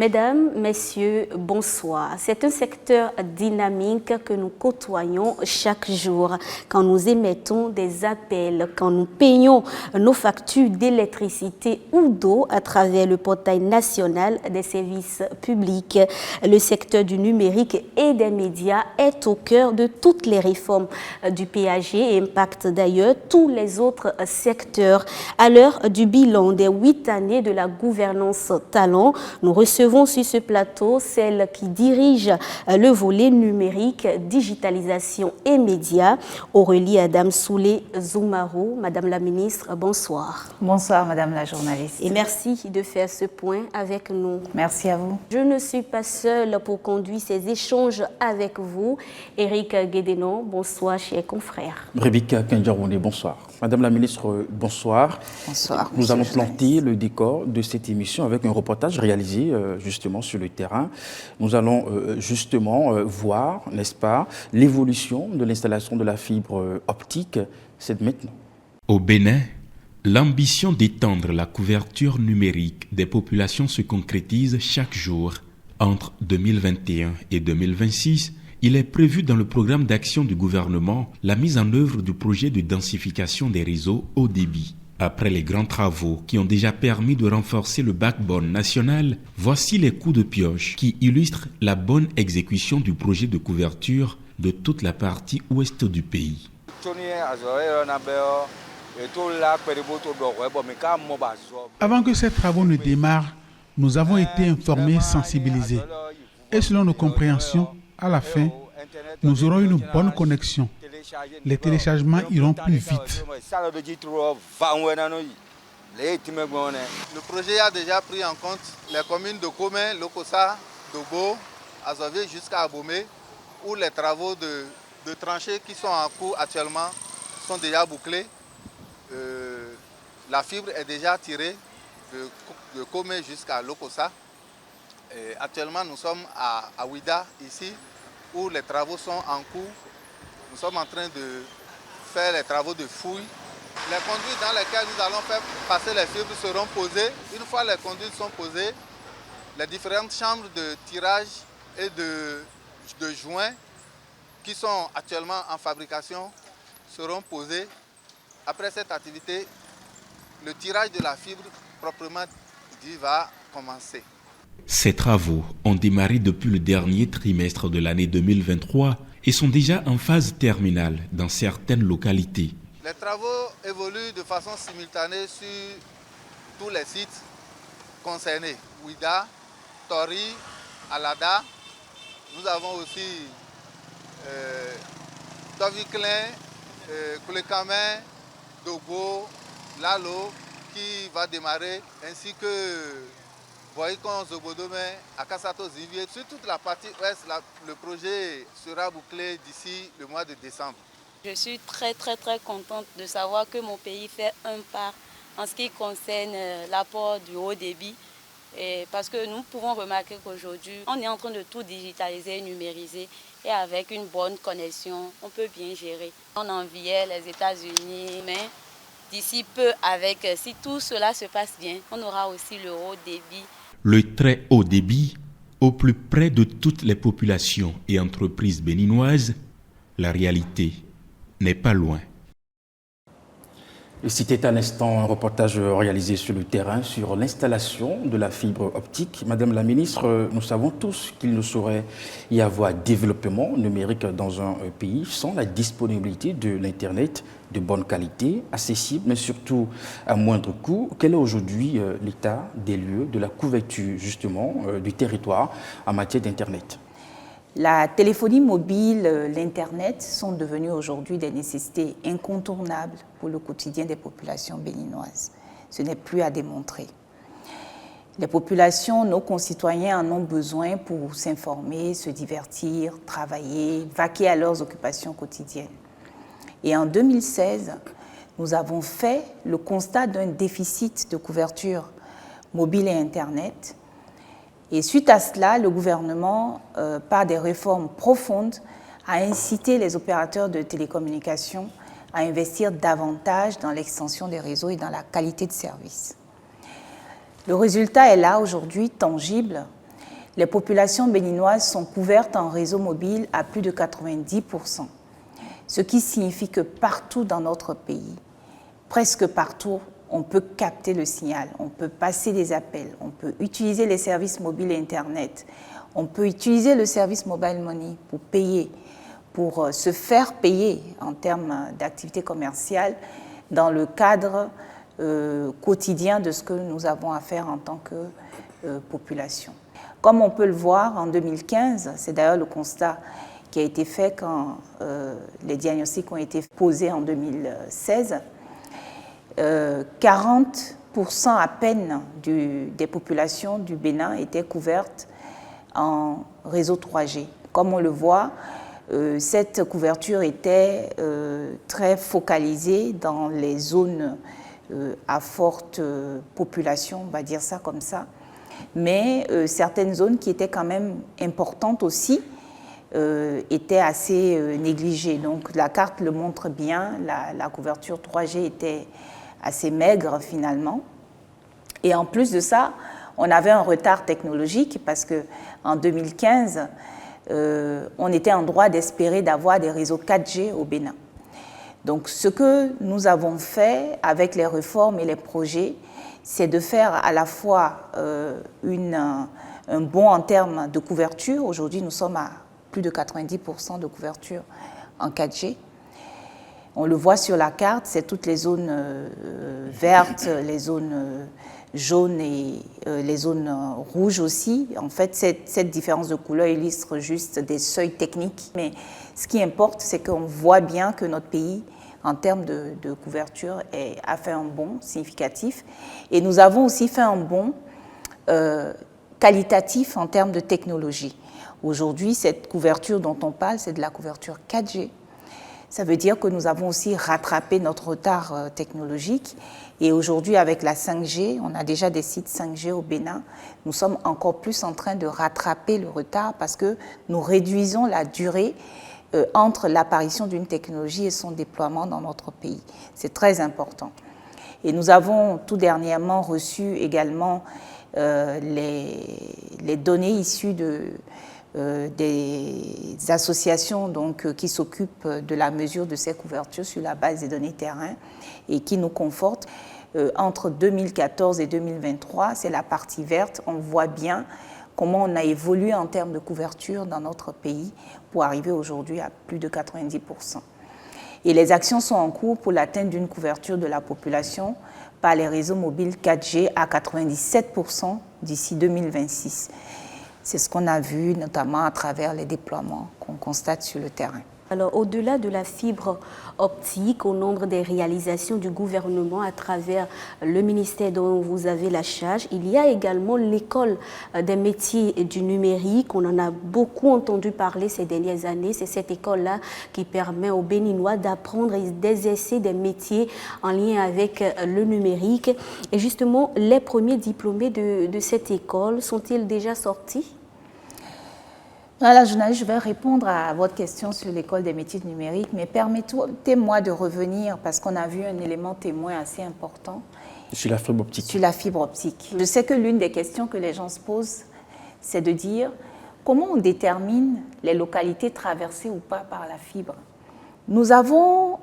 Mesdames, Messieurs, bonsoir. C'est un secteur dynamique que nous côtoyons chaque jour quand nous émettons des appels, quand nous payons nos factures d'électricité ou d'eau à travers le portail national des services publics. Le secteur du numérique et des médias est au cœur de toutes les réformes du PAG et impacte d'ailleurs tous les autres secteurs. À l'heure du bilan des 8 années de la gouvernance Talent, nous recevons sur ce plateau celle qui dirige le volet numérique, digitalisation et médias, Aurélie Adam Soulé Zoumarou. Madame la ministre, bonsoir. Bonsoir, madame la journaliste. Et merci de faire ce point avec nous. Merci à vous. Je ne suis pas seule pour conduire ces échanges avec vous. Éric Guédénon, bonsoir, chers confrères. Rebecca Kenjaroune, bonsoir. Madame la ministre, bonsoir. Bonsoir. Nous allons planter le décor de cette émission avec un reportage réalisé justement sur le terrain. Nous allons justement voir, n'est-ce pas, l'évolution de l'installation de la fibre optique. C'est maintenant. Au Bénin, l'ambition d'étendre la couverture numérique des populations se concrétise chaque jour. Entre 2021 et 2026, il est prévu dans le programme d'action du gouvernement la mise en œuvre du projet de densification des réseaux haut débit. Après les grands travaux qui ont déjà permis de renforcer le backbone national, voici les coups de pioche qui illustrent la bonne exécution du projet de couverture de toute la partie ouest du pays. Avant que ces travaux ne démarrent, nous avons été informés, sensibilisés. Et selon nos compréhensions, à la fin, nous aurons une bonne connexion. Les téléchargements iront plus vite. Le projet a déjà pris en compte les communes de Komé, Lokossa, Dogo, Azové jusqu'à Abomey, où les travaux de tranchées qui sont en cours actuellement sont déjà bouclés. La fibre est déjà tirée de Komé jusqu'à Lokossa. Actuellement, nous sommes à Ouida, ici, où les travaux sont en cours. Nous sommes en train de faire les travaux de fouille. Les conduits dans lesquels nous allons faire passer les fibres seront posés. Une fois les conduits sont posés, les différentes chambres de tirage et de joints qui sont actuellement en fabrication seront posées. Après cette activité, le tirage de la fibre proprement dit va commencer. Ces travaux ont démarré depuis le dernier trimestre de l'année 2023 et sont déjà en phase terminale dans certaines localités. Les travaux évoluent de façon simultanée sur tous les sites concernés. Ouida, Tori, Alada. Nous avons aussi Toviklen, Koulekame, Dogo, Lalo qui va démarrer, ainsi que Boycon, Zobodome, Akasato, Zivier. Sur toute la partie ouest, le projet sera bouclé d'ici le mois de décembre. Je suis très contente de savoir que mon pays fait un pas en ce qui concerne l'apport du haut débit. Parce que nous pouvons remarquer qu'aujourd'hui, on est en train de tout digitaliser et numériser. Et avec une bonne connexion, on peut bien gérer. On enviait les États-Unis, mais d'ici peu, si tout cela se passe bien, on aura aussi le haut débit. Le très haut débit, au plus près de toutes les populations et entreprises béninoises, la réalité n'est pas loin. Et c'était à l'instant un reportage réalisé sur le terrain sur l'installation de la fibre optique. Madame la ministre, nous savons tous qu'il ne saurait y avoir développement numérique dans un pays sans la disponibilité de l'Internet de bonne qualité, accessible, mais surtout à moindre coût. Quel est aujourd'hui l'état des lieux de la couverture justement du territoire en matière d'Internet ? La téléphonie mobile, l'Internet sont devenus aujourd'hui des nécessités incontournables pour le quotidien des populations béninoises. Ce n'est plus à démontrer. Les populations, nos concitoyens en ont besoin pour s'informer, se divertir, travailler, vaquer à leurs occupations quotidiennes. Et en 2016, nous avons fait le constat d'un déficit de couverture mobile et Internet. Et suite à cela, le gouvernement, par des réformes profondes, a incité les opérateurs de télécommunications à investir davantage dans l'extension des réseaux et dans la qualité de service. Le résultat est là aujourd'hui, tangible. les populations béninoises sont couvertes en réseau mobile à plus de 90%, ce qui signifie que partout dans notre pays, presque partout, on peut capter le signal, on peut passer des appels, on peut utiliser les services mobiles et Internet, on peut utiliser le service mobile money pour payer, pour se faire payer en termes d'activité commerciale dans le cadre quotidien de ce que nous avons à faire en tant que population. Comme on peut le voir en 2015, c'est d'ailleurs le constat qui a été fait quand les diagnostics ont été posés en 2016, 40% à peine des populations du Bénin étaient couvertes en réseau 3G. Comme on le voit, cette couverture était très focalisée dans les zones à forte population, on va dire ça comme ça, mais certaines zones qui étaient quand même importantes aussi étaient assez négligées. Donc la carte le montre bien, la couverture 3G était assez maigre finalement. Et en plus de ça, on avait un retard technologique parce qu'en 2015, on était en droit d'espérer d'avoir des réseaux 4G au Bénin. Donc ce que nous avons fait avec les réformes et les projets, c'est de faire à la fois un bond en termes de couverture. Aujourd'hui, nous sommes à plus de 90% de couverture en 4G. On le voit sur la carte, c'est toutes les zones vertes, les zones jaunes et les zones rouges aussi. En fait, cette différence de couleur illustre juste des seuils techniques. Mais ce qui importe, c'est qu'on voit bien que notre pays, en termes de couverture, a fait un bond significatif. Et nous avons aussi fait un bond qualitatif en termes de technologie. Aujourd'hui, cette couverture dont on parle, c'est de la couverture 4G. Ça veut dire que nous avons aussi rattrapé notre retard technologique. Et aujourd'hui, avec la 5G, on a déjà des sites 5G au Bénin. Nous sommes encore plus en train de rattraper le retard parce que nous réduisons la durée entre l'apparition d'une technologie et son déploiement dans notre pays. C'est très important. Et nous avons tout dernièrement reçu également les données issues des associations donc, qui s'occupent de la mesure de ces couvertures sur la base des données terrain et qui nous confortent. Entre 2014 et 2023, c'est la partie verte, on voit bien comment on a évolué en termes de couverture dans notre pays pour arriver aujourd'hui à plus de 90%. Et les actions sont en cours pour l'atteinte d'une couverture de la population par les réseaux mobiles 4G à 97% d'ici 2026. C'est ce qu'on a vu notamment à travers les déploiements qu'on constate sur le terrain. Alors, au-delà de la fibre optique, au nombre des réalisations du gouvernement à travers le ministère dont vous avez la charge, il y a également l'école des métiers du numérique. On en a beaucoup entendu parler ces dernières années. C'est cette école-là qui permet aux Béninois d'apprendre et d'exercer des métiers en lien avec le numérique. Et justement, les premiers diplômés de cette école sont-ils déjà sortis ? Voilà, journaliste, je vais répondre à votre question sur l'école des métiers numériques, mais permettez-moi de revenir parce qu'on a vu un élément témoin assez important. Sur la fibre optique. Sur la fibre optique. Je sais que l'une des questions que les gens se posent, c'est de dire comment on détermine les localités traversées ou pas par la fibre. Nous avons,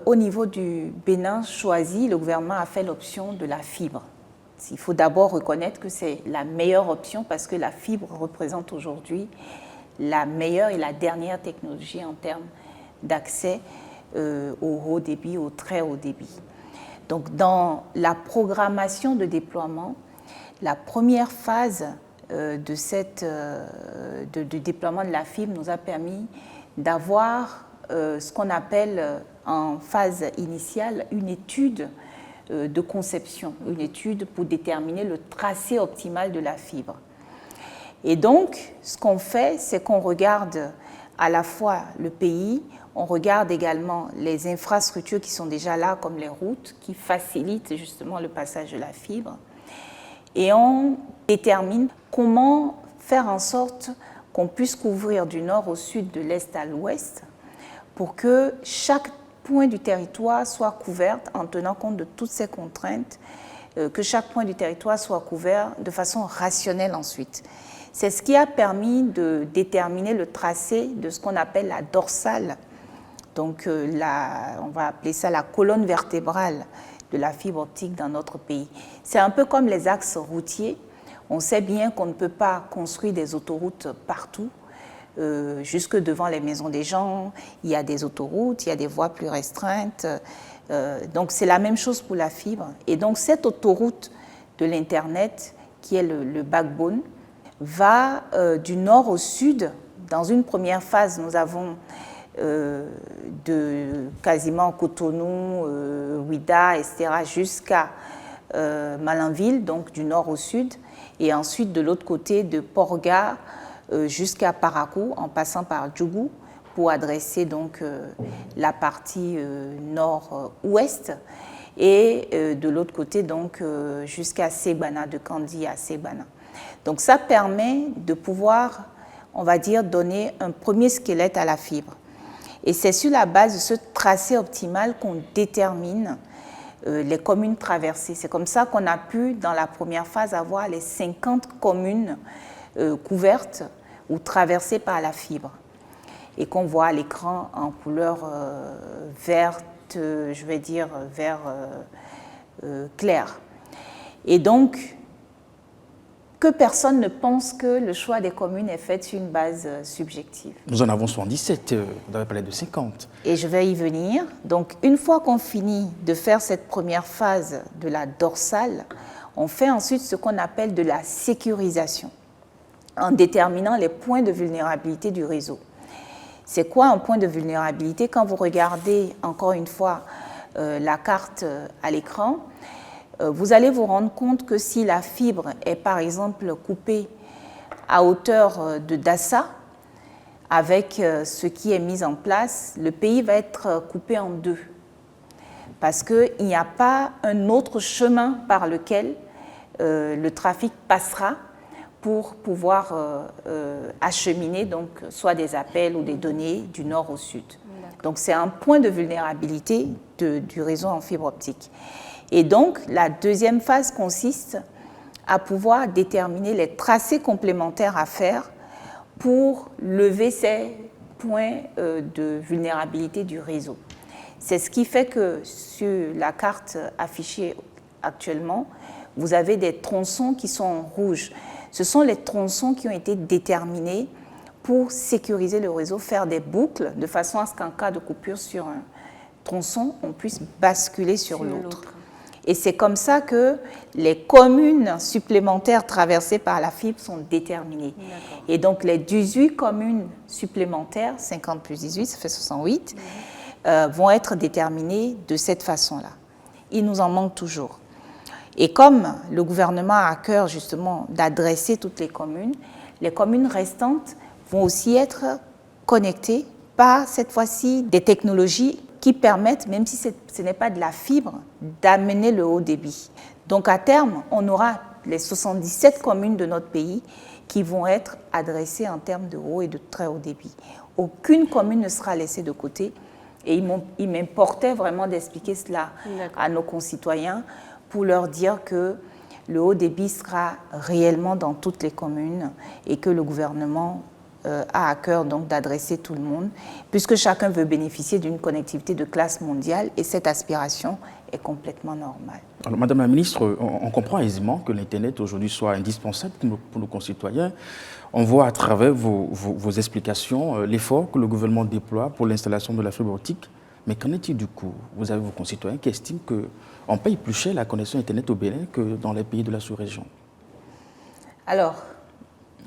au niveau du Bénin, choisi, le gouvernement a fait l'option de la fibre. Il faut d'abord reconnaître que c'est la meilleure option parce que la fibre représente aujourd'hui la meilleure et la dernière technologie en termes d'accès au haut débit, au très haut débit. Donc, dans la programmation de déploiement, la première phase du déploiement de la fibre nous a permis d'avoir ce qu'on appelle en phase initiale une étude de conception, une étude pour déterminer le tracé optimal de la fibre. Et donc, ce qu'on fait, c'est qu'on regarde à la fois le pays, on regarde également les infrastructures qui sont déjà là, comme les routes, qui facilitent justement le passage de la fibre, et on détermine comment faire en sorte qu'on puisse couvrir du nord au sud, de l'est à l'ouest, pour que chaque point du territoire soit couvert en tenant compte de toutes ces contraintes, que chaque point du territoire soit couvert de façon rationnelle ensuite. C'est ce qui a permis de déterminer le tracé de ce qu'on appelle la dorsale. Donc, on va appeler ça la colonne vertébrale de la fibre optique dans notre pays. C'est un peu comme les axes routiers. On sait bien qu'on ne peut pas construire des autoroutes partout. Jusque devant les maisons des gens, il y a des autoroutes, il y a des voies plus restreintes. Donc, c'est la même chose pour la fibre. Et donc, cette autoroute de l'Internet, qui est le backbone, va du nord au sud. Dans une première phase, nous avons de quasiment Cotonou, Ouida, etc., jusqu'à Malanville, donc du nord au sud, et ensuite de l'autre côté de Porga jusqu'à Parakou, en passant par Djougou, pour adresser donc la partie nord-ouest, et de l'autre côté donc jusqu'à Segbana, de Kandi à Segbana. Donc ça permet de pouvoir, on va dire, donner un premier squelette à la fibre. Et c'est sur la base de ce tracé optimal qu'on détermine les communes traversées. C'est comme ça qu'on a pu, dans la première phase, avoir les 50 communes couvertes ou traversées par la fibre. Et qu'on voit à l'écran en couleur verte, je vais dire vert clair. Et donc, que personne ne pense que le choix des communes est fait sur une base subjective. Nous en avons 77, vous avez parlé de 50. Et je vais y venir. Donc, une fois qu'on finit de faire cette première phase de la dorsale, on fait ensuite ce qu'on appelle de la sécurisation, en déterminant les points de vulnérabilité du réseau. C'est quoi un point de vulnérabilité? Quand vous regardez, encore une fois, la carte à l'écran, vous allez vous rendre compte que si la fibre est par exemple coupée à hauteur de Dassa, avec ce qui est mis en place, le pays va être coupé en deux. Parce qu'il n'y a pas un autre chemin par lequel le trafic passera pour pouvoir acheminer donc, soit des appels ou des données du nord au sud. Donc c'est un point de vulnérabilité du réseau en fibre optique. Et donc, la deuxième phase consiste à pouvoir déterminer les tracés complémentaires à faire pour lever ces points de vulnérabilité du réseau. C'est ce qui fait que sur la carte affichée actuellement, vous avez des tronçons qui sont en rouge. Ce sont les tronçons qui ont été déterminés pour sécuriser le réseau, faire des boucles de façon à ce qu'en cas de coupure sur un tronçon, on puisse basculer sur l'autre. Et c'est comme ça que les communes supplémentaires traversées par la fibre sont déterminées. Et donc les 18 communes supplémentaires, 50 plus 18, ça fait 68, vont être déterminées de cette façon-là. Il nous en manque toujours. Et comme le gouvernement a à cœur justement d'adresser toutes les communes restantes vont aussi être connectées par cette fois-ci des technologies qui permettent, même si ce n'est pas de la fibre, d'amener le haut débit. Donc à terme, on aura les 77 communes de notre pays qui vont être adressées en termes de haut et de très haut débit. Aucune commune ne sera laissée de côté. Et il m'importait vraiment d'expliquer cela à nos concitoyens pour leur dire que le haut débit sera réellement dans toutes les communes et que le gouvernement a à cœur donc d'adresser tout le monde, puisque chacun veut bénéficier d'une connectivité de classe mondiale et cette aspiration est complètement normale. Alors, Madame la Ministre, on comprend aisément que l'Internet aujourd'hui soit indispensable pour nos concitoyens. On voit à travers vos explications l'effort que le gouvernement déploie pour l'installation de la fibre optique. Mais qu'en est-il du coup? Vous avez vos concitoyens qui estiment qu'on paye plus cher la connexion Internet au Bénin que dans les pays de la sous-région. Alors,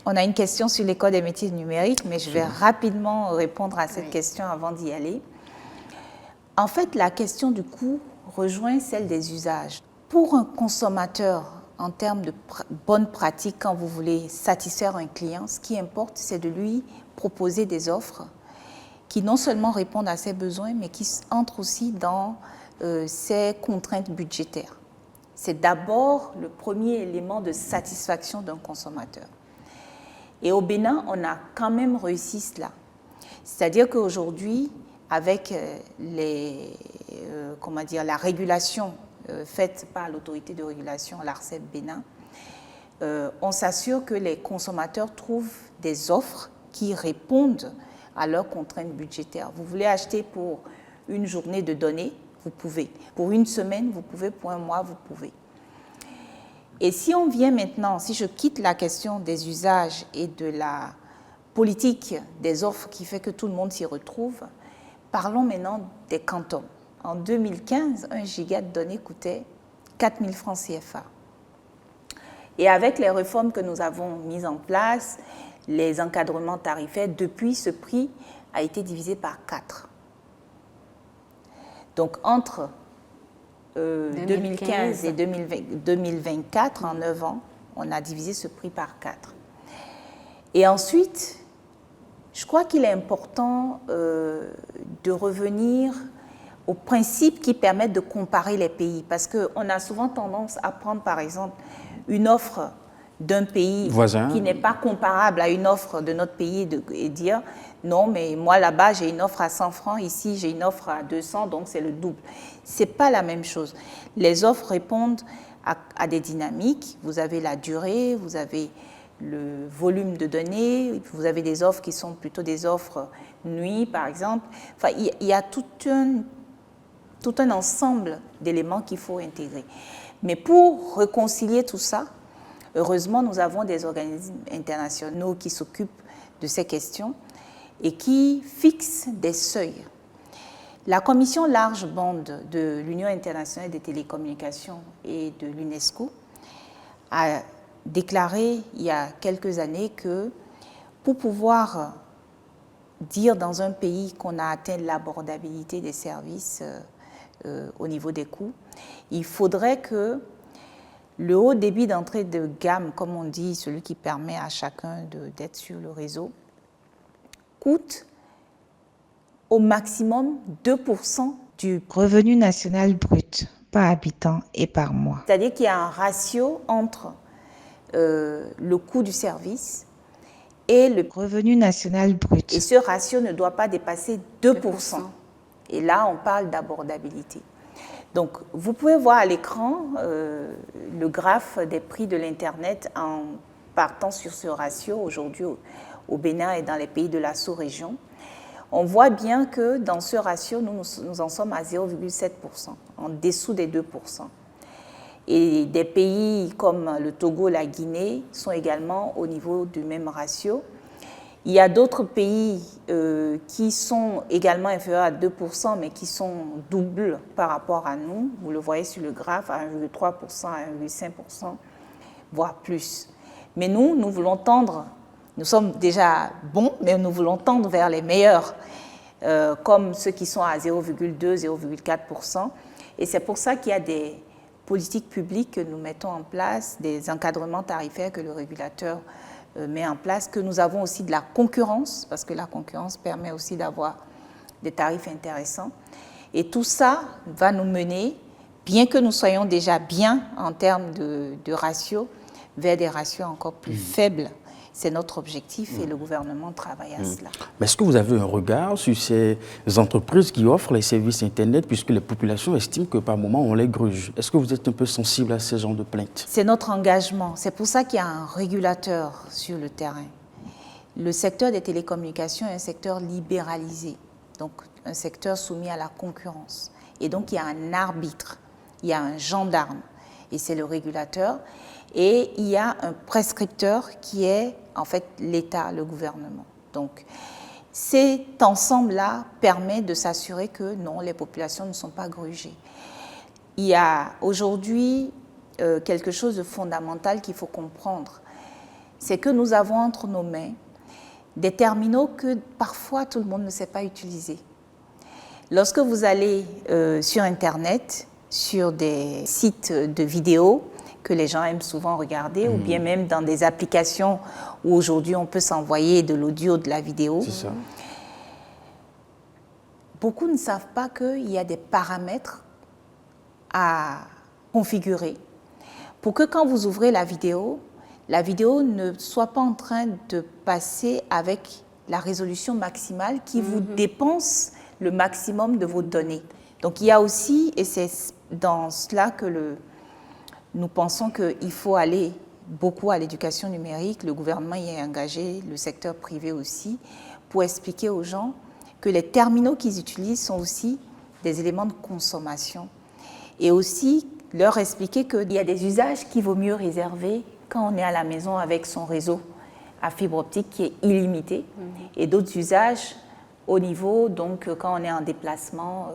on a une question sur l'École des métiers numériques, mais je vais rapidement répondre à cette question avant d'y aller. En fait, la question du coût rejoint celle des usages. Pour un consommateur, en termes de bonnes pratiques, quand vous voulez satisfaire un client, ce qui importe, c'est de lui proposer des offres qui non seulement répondent à ses besoins, mais qui entrent aussi dans ses contraintes budgétaires. C'est d'abord le premier élément de satisfaction d'un consommateur. Et au Bénin, on a quand même réussi cela. C'est-à-dire qu'aujourd'hui, avec la régulation faite par l'autorité de régulation, l'ARCEP Bénin, on s'assure que les consommateurs trouvent des offres qui répondent à leurs contraintes budgétaires. Vous voulez acheter pour une journée de données, vous pouvez. Pour une semaine, vous pouvez. Pour un mois, vous pouvez. Et si on vient maintenant, si je quitte la question des usages et de la politique des offres qui fait que tout le monde s'y retrouve, parlons maintenant des quantums. En 2015, 1 giga de données coûtait 4 000 francs CFA. Et avec les réformes que nous avons mises en place, les encadrements tarifaires, depuis, ce prix a été divisé par 4. Donc, entre 2015 et 2024, en 9 ans, on a divisé ce prix par 4. Et ensuite, je crois qu'il est important de revenir aux principes qui permettent de comparer les pays. Parce qu'on a souvent tendance à prendre, par exemple, une offre d'un pays voisin qui n'est pas comparable à une offre de notre pays et dire non, mais moi là-bas j'ai une offre à 100 francs, ici j'ai une offre à 200, donc c'est le double. Ce n'est pas la même chose. Les offres répondent à des dynamiques. Vous avez la durée, vous avez le volume de données, vous avez des offres qui sont plutôt des offres nuit par exemple. Enfin, il y a tout un ensemble d'éléments qu'il faut intégrer. Mais pour réconcilier tout ça, heureusement, nous avons des organismes internationaux qui s'occupent de ces questions et qui fixent des seuils. La Commission large bande de l'Union internationale des télécommunications et de l'UNESCO a déclaré il y a quelques années que pour pouvoir dire dans un pays qu'on a atteint l'abordabilité des services au niveau des coûts, il faudrait que le haut débit d'entrée de gamme, comme on dit, celui qui permet à chacun d'être sur le réseau, coûte au maximum 2% du revenu national brut par habitant et par mois. C'est-à-dire qu'il y a un ratio entre le coût du service et le revenu national brut. Et ce ratio ne doit pas dépasser 2%. Et là, on parle d'abordabilité. Donc, vous pouvez voir à l'écran le graphe des prix de l'Internet en partant sur ce ratio aujourd'hui au Bénin et dans les pays de la sous-région. On voit bien que dans ce ratio, nous en sommes à 0,7%, en dessous des 2%. Et des pays comme le Togo, la Guinée sont également au niveau du même ratio. Il y a d'autres pays qui sont également inférieurs à 2%, mais qui sont doubles par rapport à nous. Vous le voyez sur le graphe, à 1,3%, à 1,5%, voire plus. Mais nous voulons tendre, nous sommes déjà bons, mais nous voulons tendre vers les meilleurs, comme ceux qui sont à 0,2%, 0,4%. Et c'est pour ça qu'il y a des politiques publiques que nous mettons en place, des encadrements tarifaires que le régulateur met en place, que nous avons aussi de la concurrence, parce que la concurrence permet aussi d'avoir des tarifs intéressants. Et tout ça va nous mener, bien que nous soyons déjà bien en termes de ratios, vers des ratios encore plus faibles. C'est notre objectif et le gouvernement travaille à cela. Mais est-ce que vous avez un regard sur ces entreprises qui offrent les services Internet, puisque les populations estiment que par moment on les gruge? Est-ce que vous êtes un peu sensible à ce genre de plaintes? C'est notre engagement. C'est pour ça qu'il y a un régulateur sur le terrain. Le secteur des télécommunications est un secteur libéralisé, donc un secteur soumis à la concurrence. Et donc il y a un arbitre, il y a un gendarme, et c'est le régulateur. Et il y a un prescripteur qui est en fait l'État, le gouvernement. Donc cet ensemble-là permet de s'assurer que non, les populations ne sont pas grugées. Il y a aujourd'hui quelque chose de fondamental qu'il faut comprendre. C'est que nous avons entre nos mains des terminaux que parfois tout le monde ne sait pas utiliser. Lorsque vous allez sur Internet, sur des sites de vidéos, que les gens aiment souvent regarder, ou bien même dans des applications où aujourd'hui on peut s'envoyer de l'audio, de la vidéo. C'est ça. Beaucoup ne savent pas qu'il y a des paramètres à configurer pour que quand vous ouvrez la vidéo ne soit pas en train de passer avec la résolution maximale qui vous dépense le maximum de vos données. Donc il y a aussi, et c'est dans cela que nous pensons qu'il faut aller beaucoup à l'éducation numérique, le gouvernement y est engagé, le secteur privé aussi, pour expliquer aux gens que les terminaux qu'ils utilisent sont aussi des éléments de consommation. Et aussi leur expliquer qu'il y a des usages qu'il vaut mieux réserver quand on est à la maison avec son réseau à fibre optique qui est illimité, et d'autres usages au niveau, donc quand on est en déplacement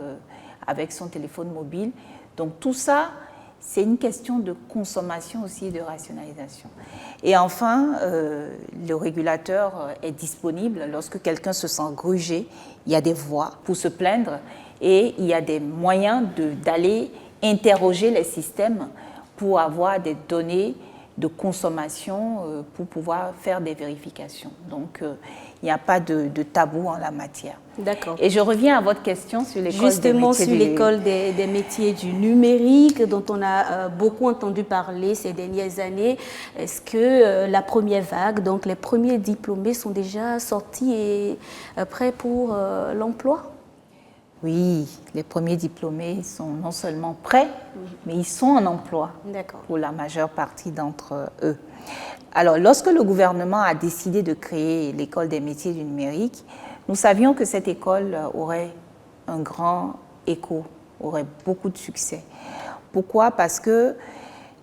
avec son téléphone mobile. Donc tout ça, c'est une question de consommation aussi et de rationalisation. Et enfin, le régulateur est disponible lorsque quelqu'un se sent grugé. Il y a des voies pour se plaindre et il y a des moyens d'aller interroger les systèmes pour avoir des données de consommation pour pouvoir faire des vérifications. Donc, il n'y a pas de tabou en la matière. D'accord. Et je reviens à votre question sur l'école des métiers. Justement, sur l'école des métiers du numérique, dont on a beaucoup entendu parler ces dernières années. Est-ce que la première vague, donc les premiers diplômés sont déjà sortis et prêts pour l'emploi? Oui, les premiers diplômés sont non seulement prêts, mais ils sont en emploi pour la majeure partie d'entre eux. Alors, lorsque le gouvernement a décidé de créer l'école des métiers du numérique, nous savions que cette école aurait un grand écho, aurait beaucoup de succès. Pourquoi? Parce que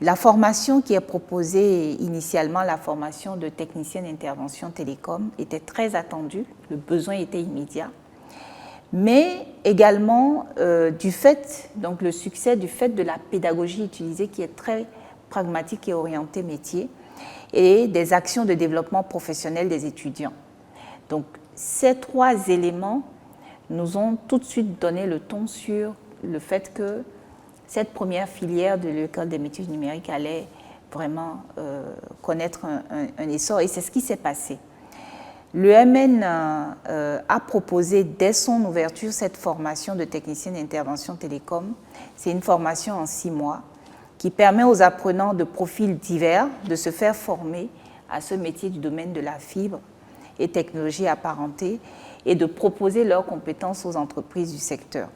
la formation qui est proposée initialement, la formation de technicien d'intervention télécom, était très attendue, le besoin était immédiat. Mais également du fait, donc le succès du fait de la pédagogie utilisée qui est très pragmatique et orientée métier, et des actions de développement professionnel des étudiants. Donc ces trois éléments nous ont tout de suite donné le ton sur le fait que cette première filière de l'école des métiers numériques allait vraiment connaître un essor, et c'est ce qui s'est passé. L'EMN a proposé dès son ouverture cette formation de technicien d'intervention télécom. C'est une formation en 6 mois qui permet aux apprenants de profils divers de se faire former à ce métier du domaine de la fibre et technologies apparentées et de proposer leurs compétences aux entreprises du secteur.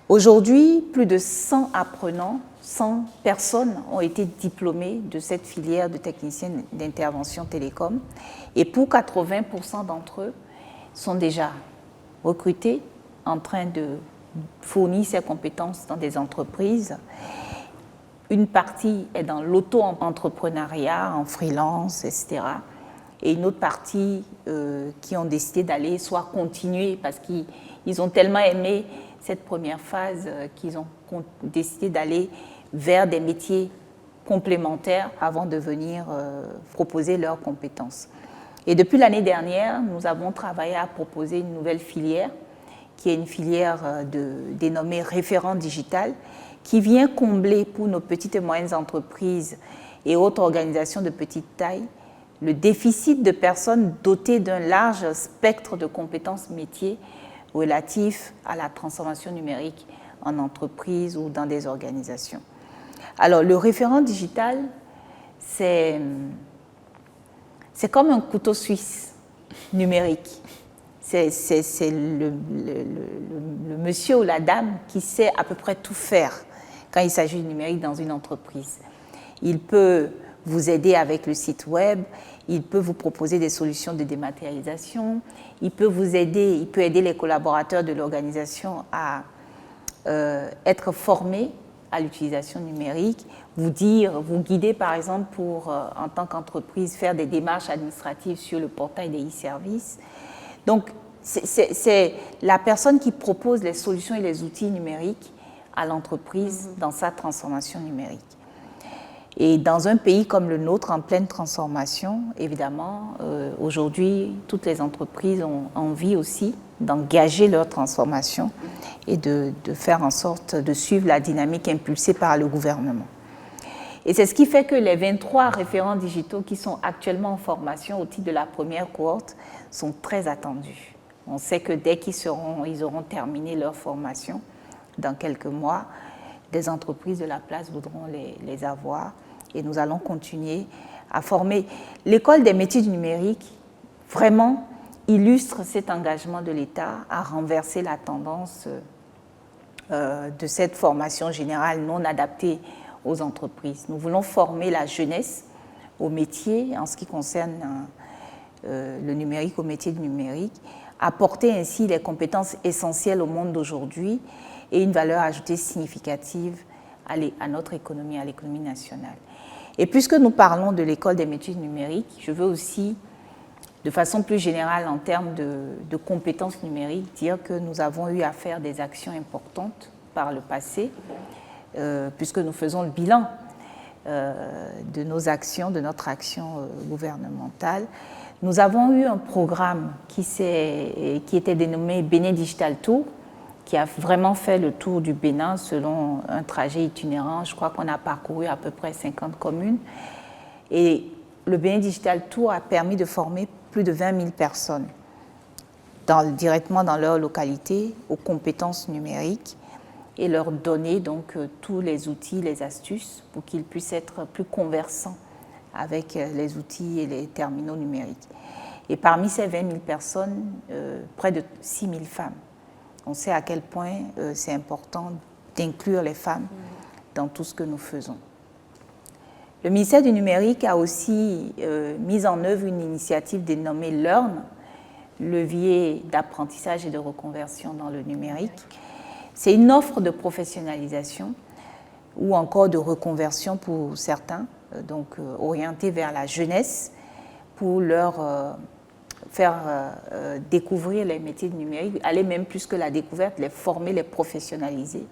Aujourd'hui, plus de 100 apprenants, 100 personnes ont été diplômées de cette filière de technicien d'intervention télécom, et pour 80% d'entre eux sont déjà recrutés en train de fournir ces compétences dans des entreprises. Une partie est dans l'auto-entrepreneuriat, en freelance, etc. Et une autre partie qui ont décidé d'aller soit continuer parce qu'ils ont tellement aimé cette première phase qu'ils ont décidé d'aller vers des métiers complémentaires avant de venir proposer leurs compétences. Et depuis l'année dernière, nous avons travaillé à proposer une nouvelle filière, qui est une filière dénommée référent digital, qui vient combler pour nos petites et moyennes entreprises et autres organisations de petite taille le déficit de personnes dotées d'un large spectre de compétences métiers relatifs à la transformation numérique en entreprise ou dans des organisations. Alors, le référent digital, c'est comme un couteau suisse numérique. C'est le monsieur ou la dame qui sait à peu près tout faire quand il s'agit du numérique dans une entreprise. Il peut vous aider avec le site web, il peut vous proposer des solutions de dématérialisation, il peut aider les collaborateurs de l'organisation à être formés à l'utilisation numérique, vous guider par exemple pour, en tant qu'entreprise, faire des démarches administratives sur le portail des e-services. Donc, c'est la personne qui propose les solutions et les outils numériques à l'entreprise dans sa transformation numérique. Et dans un pays comme le nôtre, en pleine transformation, évidemment, aujourd'hui, toutes les entreprises ont envie aussi d'engager leur transformation et de faire en sorte de suivre la dynamique impulsée par le gouvernement. Et c'est ce qui fait que les 23 référents digitaux qui sont actuellement en formation au titre de la première cohorte sont très attendus. On sait que dès qu'ils auront terminé leur formation, dans quelques mois, des entreprises de la place voudront les avoir. Et nous allons continuer à former. L'école des métiers du numérique, vraiment, illustre cet engagement de l'État à renverser la tendance de cette formation générale non adaptée aux entreprises. Nous voulons former la jeunesse au métier en ce qui concerne le numérique, au métier du numérique, apporter ainsi les compétences essentielles au monde d'aujourd'hui et une valeur ajoutée significative à notre économie, à l'économie nationale. Et puisque nous parlons de l'école des métiers numériques, je veux aussi, de façon plus générale en termes de compétences numériques, dire que nous avons eu à faire des actions importantes par le passé, puisque nous faisons le bilan de nos actions, de notre action gouvernementale. Nous avons eu un programme qui était dénommé Bénin Digital Tour, qui a vraiment fait le tour du Bénin selon un trajet itinérant. Je crois qu'on a parcouru à peu près 50 communes. Et le Bénin Digital Tour a permis de former plus de 20 000 personnes directement dans leur localité aux compétences numériques et leur donner donc tous les outils, les astuces pour qu'ils puissent être plus conversants avec les outils et les terminaux numériques. Et parmi ces 20 000 personnes, près de 6 000 femmes. On sait à quel point c'est important d'inclure les femmes dans tout ce que nous faisons. Le ministère du Numérique a aussi mis en œuvre une initiative dénommée LEARN, levier d'apprentissage et de reconversion dans le numérique. C'est une offre de professionnalisation ou encore de reconversion pour certains, donc orientée vers la jeunesse pour leur faire découvrir les métiers du numérique, aller même plus que la découverte, les former, les professionnaliser.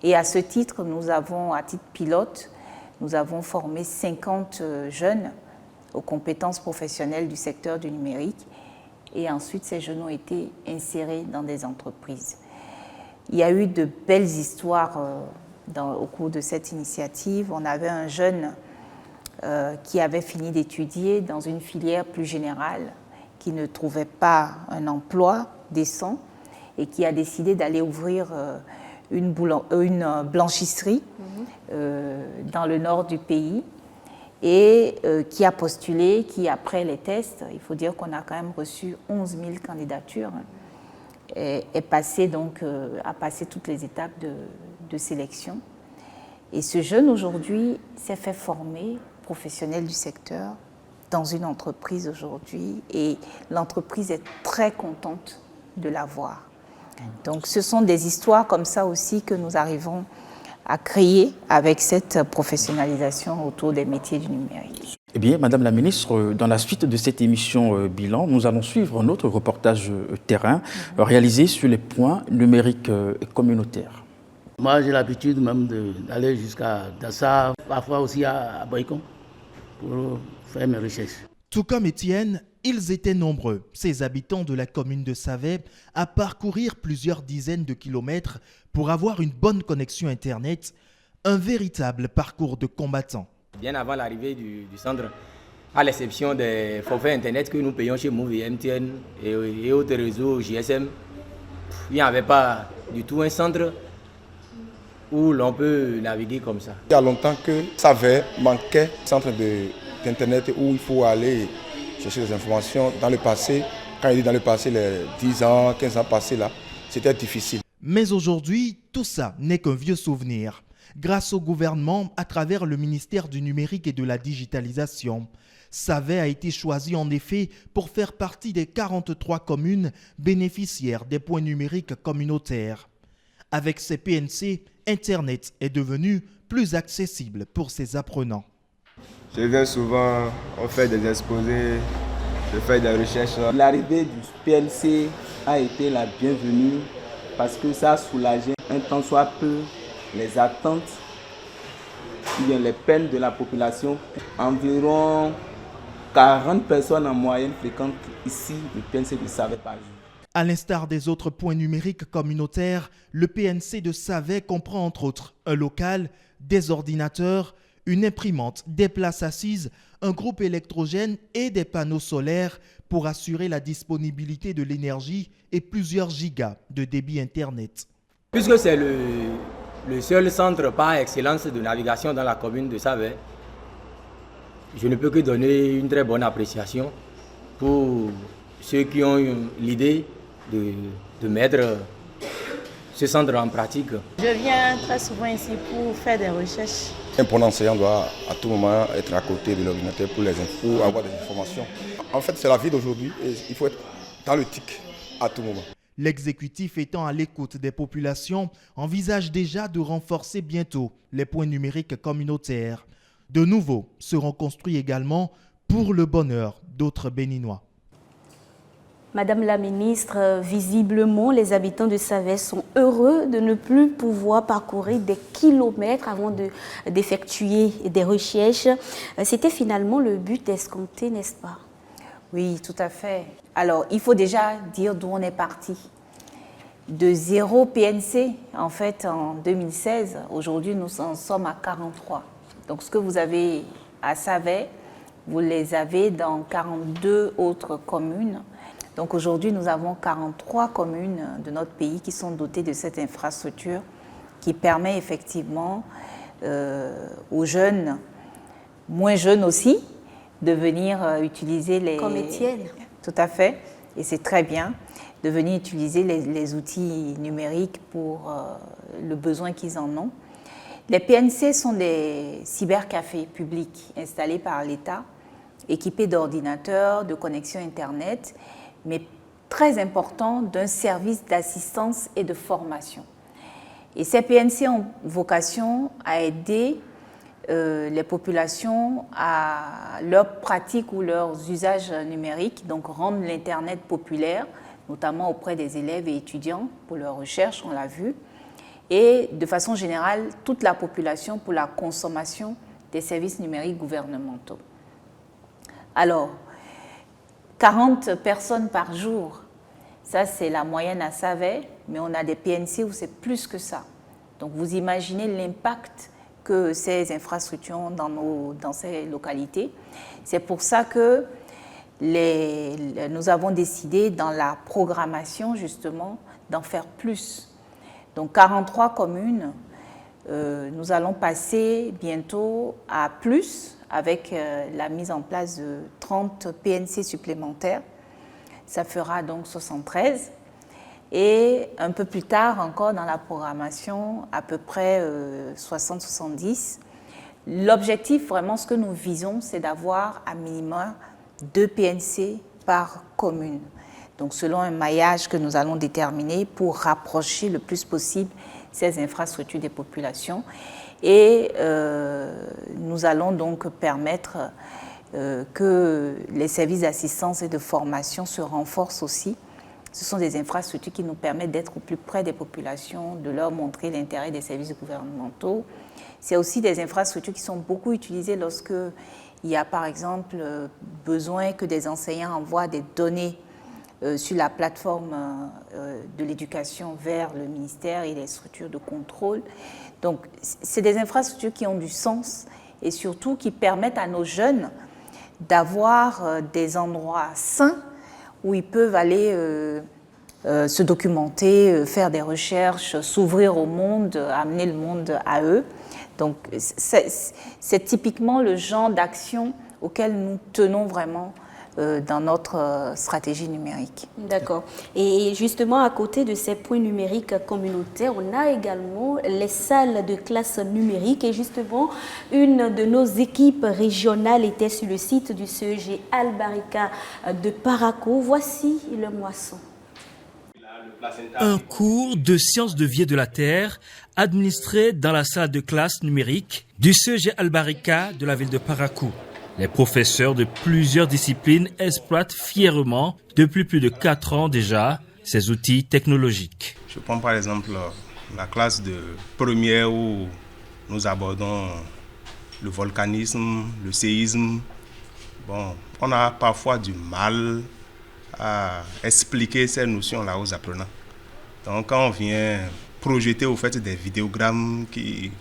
Et à ce titre, nous avons, à titre pilote, nous avons formé 50 jeunes aux compétences professionnelles du secteur du numérique et ensuite ces jeunes ont été insérés dans des entreprises. Il y a eu de belles histoires au cours de cette initiative. On avait un jeune qui avait fini d'étudier dans une filière plus générale, qui ne trouvait pas un emploi décent et qui a décidé d'aller ouvrir une blanchisserie dans le nord du pays et qui a postulé, qui après les tests, il faut dire qu'on a quand même reçu 11 000 candidatures, a passé toutes les étapes de sélection. Et ce jeune aujourd'hui s'est fait former professionnel du secteur dans une entreprise aujourd'hui et l'entreprise est très contente de l'avoir. Donc ce sont des histoires comme ça aussi que nous arrivons à créer avec cette professionnalisation autour des métiers du numérique. Eh bien, Madame la Ministre, dans la suite de cette émission Bilan, nous allons suivre un autre reportage terrain réalisé sur les points numériques communautaires. Moi, j'ai l'habitude même d'aller jusqu'à Dassa, parfois aussi à Boycon, pour faire mes recherches. Tout comme Étienne, ils étaient nombreux, ces habitants de la commune de Savet, à parcourir plusieurs dizaines de kilomètres pour avoir une bonne connexion Internet, un véritable parcours de combattants. Bien avant l'arrivée du centre, à l'exception des forfaits Internet que nous payons chez Move et MTN et autres réseaux GSM, il n'y avait pas du tout un centre où l'on peut naviguer comme ça. Il y a longtemps que Savet manquait un centre d'Internet où il faut aller chercher des informations. Dans le passé, quand il dit dans le passé, les 10 ans, 15 ans passés là, c'était difficile. Mais aujourd'hui, tout ça n'est qu'un vieux souvenir. Grâce au gouvernement, à travers le ministère du Numérique et de la Digitalisation, Savet a été choisi en effet pour faire partie des 43 communes bénéficiaires des points numériques communautaires. Avec ces PNC, Internet est devenu plus accessible pour ses apprenants. Je viens souvent, on fait des exposés, je fais des recherches. L'arrivée du PNC a été la bienvenue parce que ça a soulagé un tant soit peu les attentes, les peines de la population. Environ 40 personnes en moyenne fréquentent ici le PNC de Savet par jour. À l'instar des autres points numériques communautaires, le PNC de Savet comprend entre autres un local, des ordinateurs, une imprimante, des places assises, un groupe électrogène et des panneaux solaires pour assurer la disponibilité de l'énergie et plusieurs gigas de débit Internet. Puisque c'est le seul centre par excellence de navigation dans la commune de Savet, je ne peux que donner une très bonne appréciation pour ceux qui ont eu l'idée de mettre ce centre en pratique. Je viens très souvent ici pour faire des recherches Un bon enseignant doit à tout moment être à côté de l'ordinateur pour avoir des informations. En fait, c'est la vie d'aujourd'hui et il faut être dans le TIC à tout moment. L'exécutif étant à l'écoute des populations, envisage déjà de renforcer bientôt les points numériques communautaires. De nouveaux seront construits également pour le bonheur d'autres Béninois. Madame la ministre, visiblement, les habitants de Savès sont heureux de ne plus pouvoir parcourir des kilomètres avant d'effectuer des recherches. C'était finalement le but escompté, n'est-ce pas? Oui, tout à fait. Alors, il faut déjà dire d'où on est parti. De 0 PNC, en fait, en 2016, aujourd'hui, nous en sommes à 43. Donc, ce que vous avez à Savès, vous les avez dans 42 autres communes. Donc aujourd'hui, nous avons 43 communes de notre pays qui sont dotées de cette infrastructure qui permet effectivement aux jeunes, moins jeunes aussi, de venir utiliser les... Comme Étienne. Tout à fait, et c'est très bien, de venir utiliser les outils numériques pour le besoin qu'ils en ont. Les PNC sont des cybercafés publics installés par l'État, équipés d'ordinateurs, de connexion Internet, mais très important, d'un service d'assistance et de formation. Et ces PNC ont vocation à aider les populations à leurs pratiques ou leurs usages numériques, donc rendre l'Internet populaire, notamment auprès des élèves et étudiants pour leurs recherches, on l'a vu, et de façon générale, toute la population pour la consommation des services numériques gouvernementaux. Alors, 40 personnes par jour, ça c'est la moyenne à Savès, mais on a des PNC où c'est plus que ça. Donc vous imaginez l'impact que ces infrastructures ont dans ces localités. C'est pour ça que nous avons décidé dans la programmation justement d'en faire plus. Donc 43 communes, nous allons passer bientôt à plus, avec la mise en place de 30 PNC supplémentaires. Ça fera donc 73. Et un peu plus tard encore dans la programmation, à peu près 60-70. L'objectif, vraiment, ce que nous visons, c'est d'avoir à minima 2 PNC par commune. Donc selon un maillage que nous allons déterminer pour rapprocher le plus possible ces infrastructures des populations. Et nous allons donc permettre que les services d'assistance et de formation se renforcent aussi. Ce sont des infrastructures qui nous permettent d'être au plus près des populations, de leur montrer l'intérêt des services gouvernementaux. C'est aussi des infrastructures qui sont beaucoup utilisées lorsque il y a par exemple besoin que des enseignants envoient des données sur la plateforme de l'éducation vers le ministère et les structures de contrôle. Donc, c'est des infrastructures qui ont du sens et surtout qui permettent à nos jeunes d'avoir des endroits sains où ils peuvent aller se documenter, faire des recherches, s'ouvrir au monde, amener le monde à eux. Donc, c'est typiquement le genre d'action auquel nous tenons vraiment dans notre stratégie numérique. D'accord. Et justement, à côté de ces points numériques communautaires, on a également les salles de classe numérique. Et justement, une de nos équipes régionales était sur le site du CEG Albarika de Parakou. Voici le moisson. Un cours de sciences de vie et de la terre administré dans la salle de classe numérique du CEG Albarika de la ville de Parakou. Les professeurs de plusieurs disciplines exploitent fièrement, depuis plus de 4 ans déjà, ces outils technologiques. Je prends par exemple la classe de première où nous abordons le volcanisme, le séisme. Bon, on a parfois du mal à expliquer ces notions-là aux apprenants. Donc quand on vient projeter au fait des vidéogrammes qui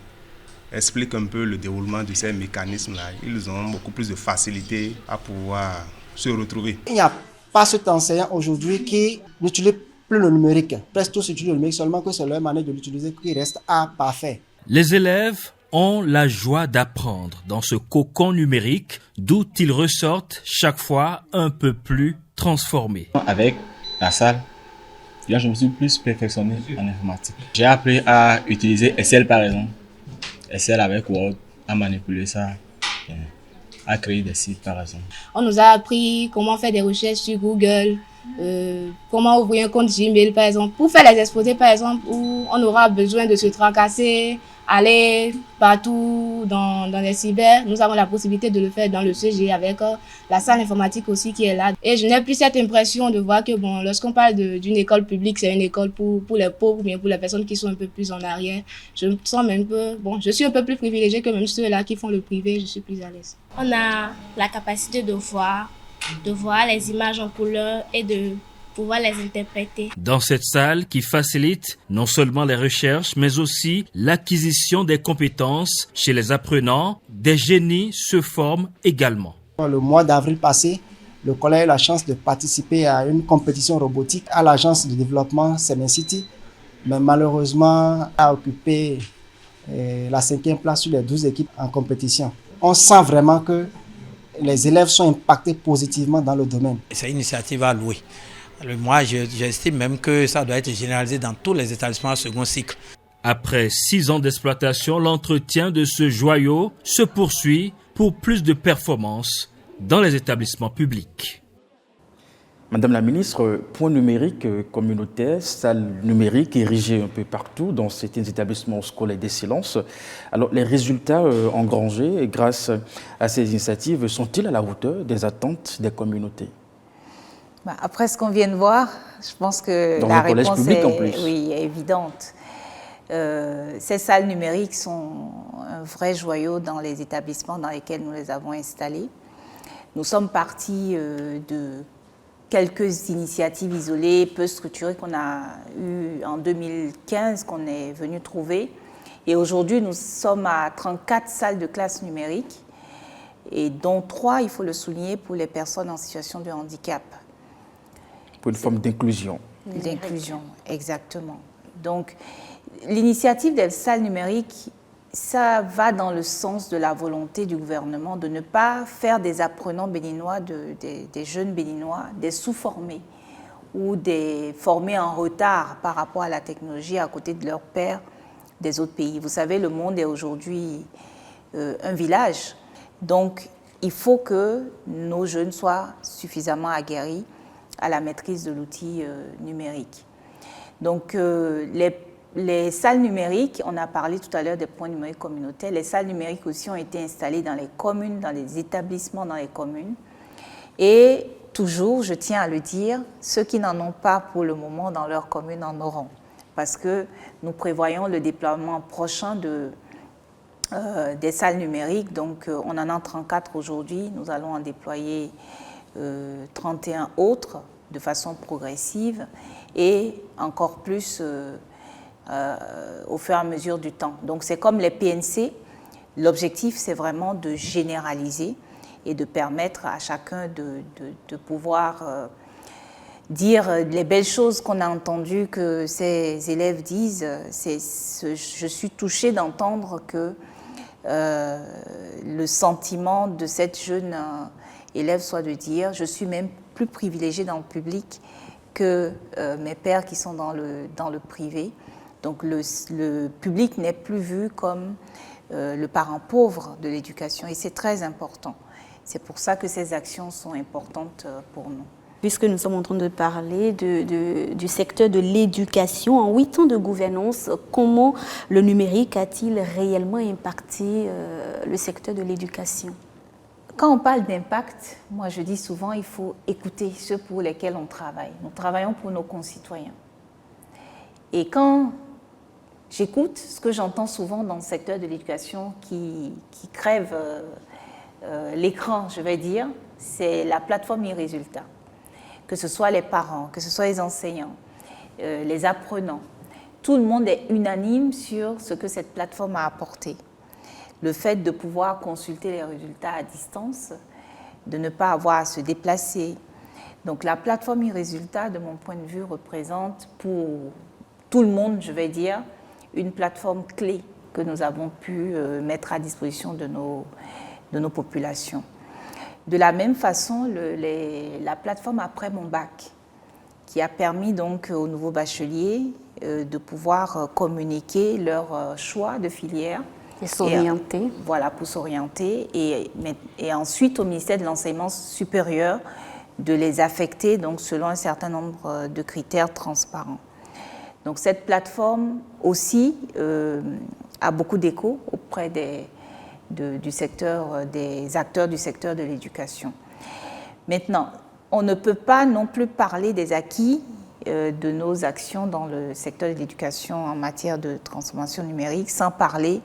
expliquent un peu le déroulement de ces mécanismes-là, ils ont beaucoup plus de facilité à pouvoir se retrouver. Il n'y a pas cet enseignant aujourd'hui qui n'utilise plus le numérique. Presque tous utilisent le numérique, seulement que c'est leur manière de l'utiliser qui reste parfait. Les élèves ont la joie d'apprendre dans ce cocon numérique d'où ils ressortent chaque fois un peu plus transformés. Avec la salle, je me suis plus perfectionné en informatique. J'ai appris à utiliser Excel par exemple. Excel avec Word, à manipuler ça, à créer des sites par exemple. On nous a appris comment faire des recherches sur Google, comment ouvrir un compte Gmail par exemple. Pour faire les exposés par exemple, où on aura besoin de se tracasser, aller partout dans les cyber, nous avons la possibilité de le faire dans le CG avec la salle informatique aussi qui est là. Et je n'ai plus cette impression de voir que bon, lorsqu'on parle d'une école publique, c'est une école pour les pauvres ou bien pour les personnes qui sont un peu plus en arrière. Je me sens même je suis un peu plus privilégiée que même ceux-là qui font le privé, je suis plus à l'aise. On a la capacité de voir les images en couleur et de pouvoir les interpréter. Dans cette salle qui facilite non seulement les recherches, mais aussi l'acquisition des compétences chez les apprenants, des génies se forment également. Le mois d'avril passé, le collège a eu la chance de participer à une compétition robotique à l'agence de développement Semen City, mais malheureusement a occupé la 5e place sur les 12 équipes en compétition. On sent vraiment que les élèves sont impactés positivement dans le domaine. C'est une initiative à louer. Moi, j'estime même que ça doit être généralisé dans tous les établissements second cycle. Après 6 ans d'exploitation, l'entretien de ce joyau se poursuit pour plus de performances dans les établissements publics. Madame la ministre, point numérique communautaire, salle numérique érigée un peu partout dans certains établissements scolaires d'excellence. Alors, les résultats engrangés grâce à ces initiatives sont-ils à la hauteur des attentes des communautés? Après ce qu'on vient de voir, je pense que dans la le collège réponse public, est évidente. Ces salles numériques sont un vrai joyau dans les établissements dans lesquels nous les avons installés. Nous sommes partis de quelques initiatives isolées, peu structurées qu'on a eues en 2015, qu'on est venu trouver. Et aujourd'hui, nous sommes à 34 salles de classe numériques, et dont 3, il faut le souligner, pour les personnes en situation de handicap. Pour une forme d'inclusion. D'inclusion, exactement. Donc, l'initiative des salles numériques, ça va dans le sens de la volonté du gouvernement de ne pas faire des apprenants béninois, des jeunes béninois, des sous-formés ou des formés en retard par rapport à la technologie à côté de leurs pairs des autres pays. Vous savez, le monde est aujourd'hui un village. Donc, il faut que nos jeunes soient suffisamment aguerris à la maîtrise de l'outil numérique. Donc, les salles numériques, on a parlé tout à l'heure des points numériques communautaires, les salles numériques aussi ont été installées dans les communes, dans les établissements dans les communes. Et toujours, je tiens à le dire, ceux qui n'en ont pas pour le moment dans leur commune en auront. Parce que nous prévoyons le déploiement prochain des salles numériques. Donc, on en a 34 aujourd'hui, nous allons en déployer 31 autres de façon progressive et encore plus au fur et à mesure du temps. Donc c'est comme les PNC, l'objectif c'est vraiment de généraliser et de permettre à chacun de pouvoir dire les belles choses qu'on a entendues que ces élèves disent. Je suis touchée d'entendre que le sentiment de cette jeune élève soit de dire je suis même plus privilégiée dans le public que mes pairs qui sont dans le privé. Donc le public n'est plus vu comme le parent pauvre de l'éducation et c'est très important. C'est pour ça que ces actions sont importantes pour nous. Puisque nous sommes en train de parler du secteur de l'éducation, en 8 ans de gouvernance, comment le numérique a-t-il réellement impacté le secteur de l'éducation? Quand on parle d'impact, moi je dis souvent il faut écouter ceux pour lesquels on travaille. Nous travaillons pour nos concitoyens. Et quand j'écoute ce que j'entends souvent dans le secteur de l'éducation qui crève l'écran, je vais dire, c'est la plateforme e-résultats. Que ce soit les parents, que ce soit les enseignants, les apprenants, tout le monde est unanime sur ce que cette plateforme a apporté. Le fait de pouvoir consulter les résultats à distance, de ne pas avoir à se déplacer. Donc la plateforme e-résultats, de mon point de vue, représente pour tout le monde, je vais dire, une plateforme clé que nous avons pu mettre à disposition de nos populations. De la même façon, la plateforme Après mon bac, qui a permis donc aux nouveaux bacheliers de pouvoir communiquer leur choix de filière Et s'orienter. Voilà, pour s'orienter. Et ensuite, au ministère de l'Enseignement supérieur, de les affecter donc, selon un certain nombre de critères transparents. Donc cette plateforme aussi a beaucoup d'écho auprès du secteur, des acteurs du secteur de l'éducation. Maintenant, on ne peut pas non plus parler des acquis de nos actions dans le secteur de l'éducation en matière de transformation numérique sans parler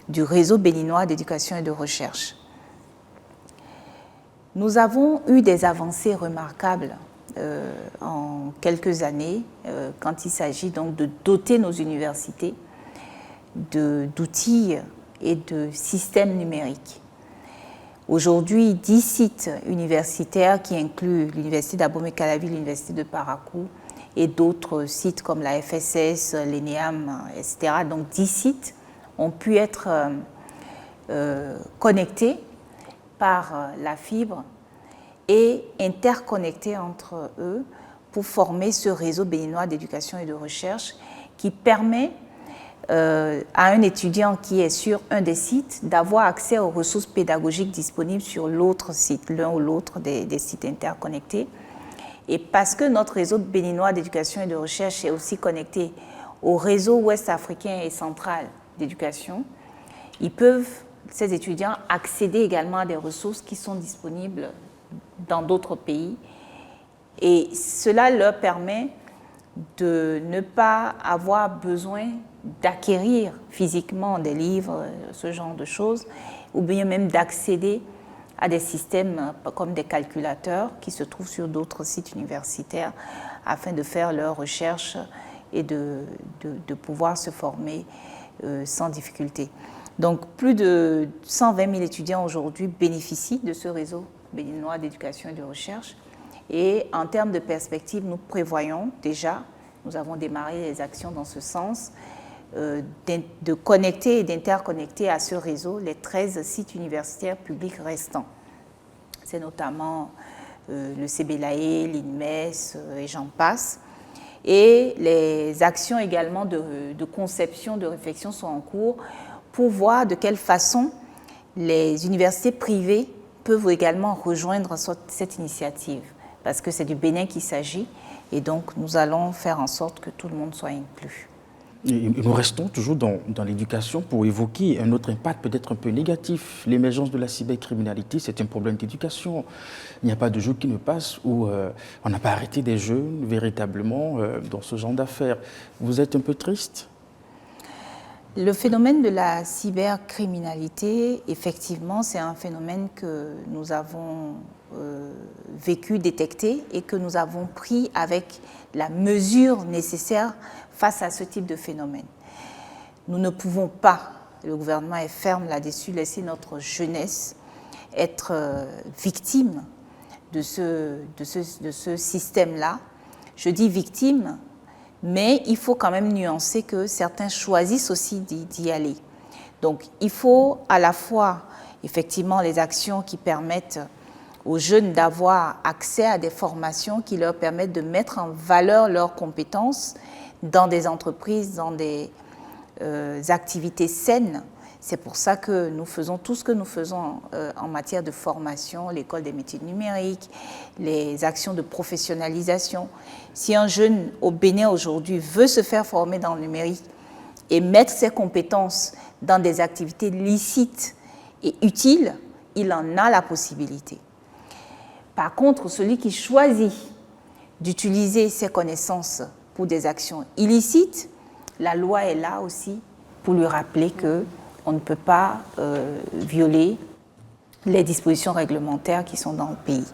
du réseau béninois d'éducation et de recherche. Nous avons eu des avancées remarquables en quelques années quand il s'agit donc de doter nos universités d'outils et de systèmes numériques. Aujourd'hui, 10 sites universitaires qui incluent l'Université d'Abomey-Calavi, l'Université de Parakou et d'autres sites comme la FSS, l'ENEAM, etc. Donc 10 sites ont pu être connectés par la fibre et interconnectés entre eux pour former ce réseau béninois d'éducation et de recherche qui permet à un étudiant qui est sur un des sites d'avoir accès aux ressources pédagogiques disponibles sur l'autre site, l'un ou l'autre des sites interconnectés. Et parce que notre réseau béninois d'éducation et de recherche est aussi connecté au réseau ouest-africain et central d'éducation, ces étudiants accéder également à des ressources qui sont disponibles dans d'autres pays. Et cela leur permet de ne pas avoir besoin d'acquérir physiquement des livres, ce genre de choses, ou bien même d'accéder à des systèmes comme des calculateurs qui se trouvent sur d'autres sites universitaires afin de faire leurs recherches et de pouvoir se former sans difficulté. Donc plus de 120 000 étudiants aujourd'hui bénéficient de ce réseau béninois d'éducation et de recherche. Et en termes de perspective, nous prévoyons déjà, nous avons démarré les actions dans ce sens, de connecter et d'interconnecter à ce réseau les 13 sites universitaires publics restants. C'est notamment le CBLAE, l'INMES et j'en passe. Et les actions également de conception, de réflexion sont en cours pour voir de quelle façon les universités privées peuvent également rejoindre cette initiative, parce que c'est du Bénin qu'il s'agit, et donc nous allons faire en sorte que tout le monde soit inclus. Et nous restons toujours dans l'éducation pour évoquer un autre impact peut-être un peu négatif. L'émergence de la cybercriminalité, c'est un problème d'éducation. Il n'y a pas de jour qui ne passe où on n'a pas arrêté des jeunes véritablement dans ce genre d'affaires. Vous êtes un peu triste ? Le phénomène de la cybercriminalité, effectivement, c'est un phénomène que nous avons vécu, détecté et que nous avons pris avec la mesure nécessaire face à ce type de phénomène. Nous ne pouvons pas, le gouvernement est ferme là-dessus, laisser notre jeunesse être victime de ce système-là. Je dis victime, mais il faut quand même nuancer que certains choisissent aussi d'y aller. Donc il faut à la fois effectivement les actions qui permettent aux jeunes d'avoir accès à des formations qui leur permettent de mettre en valeur leurs compétences dans des entreprises, dans des activités saines. C'est pour ça que nous faisons tout ce que nous faisons en matière de formation, l'école des métiers numériques, les actions de professionnalisation. Si un jeune au Bénin aujourd'hui veut se faire former dans le numérique et mettre ses compétences dans des activités licites et utiles, il en a la possibilité. Par contre, celui qui choisit d'utiliser ses connaissances pour des actions illicites, la loi est là aussi pour lui rappeler qu'on ne peut pas violer les dispositions réglementaires qui sont dans le pays.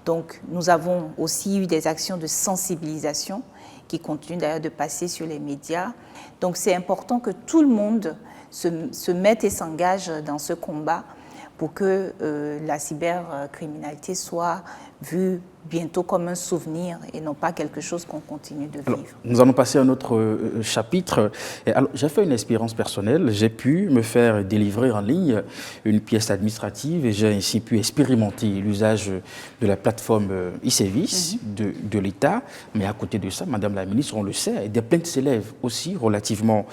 Donc, nous avons aussi eu des actions de sensibilisation qui continuent d'ailleurs de passer sur les médias. Donc, c'est important que tout le monde se mette et s'engage dans ce combat pour que la cybercriminalité soit vue bientôt comme un souvenir et non pas quelque chose qu'on continue de vivre. Alors, nous allons passer à un autre chapitre. J'ai fait une expérience personnelle. J'ai pu me faire délivrer en ligne une pièce administrative et j'ai ainsi pu expérimenter l'usage de la plateforme e-service de l'État. Mais à côté de ça, Madame la Ministre, on le sait, des plaintes s'élèvent aussi relativement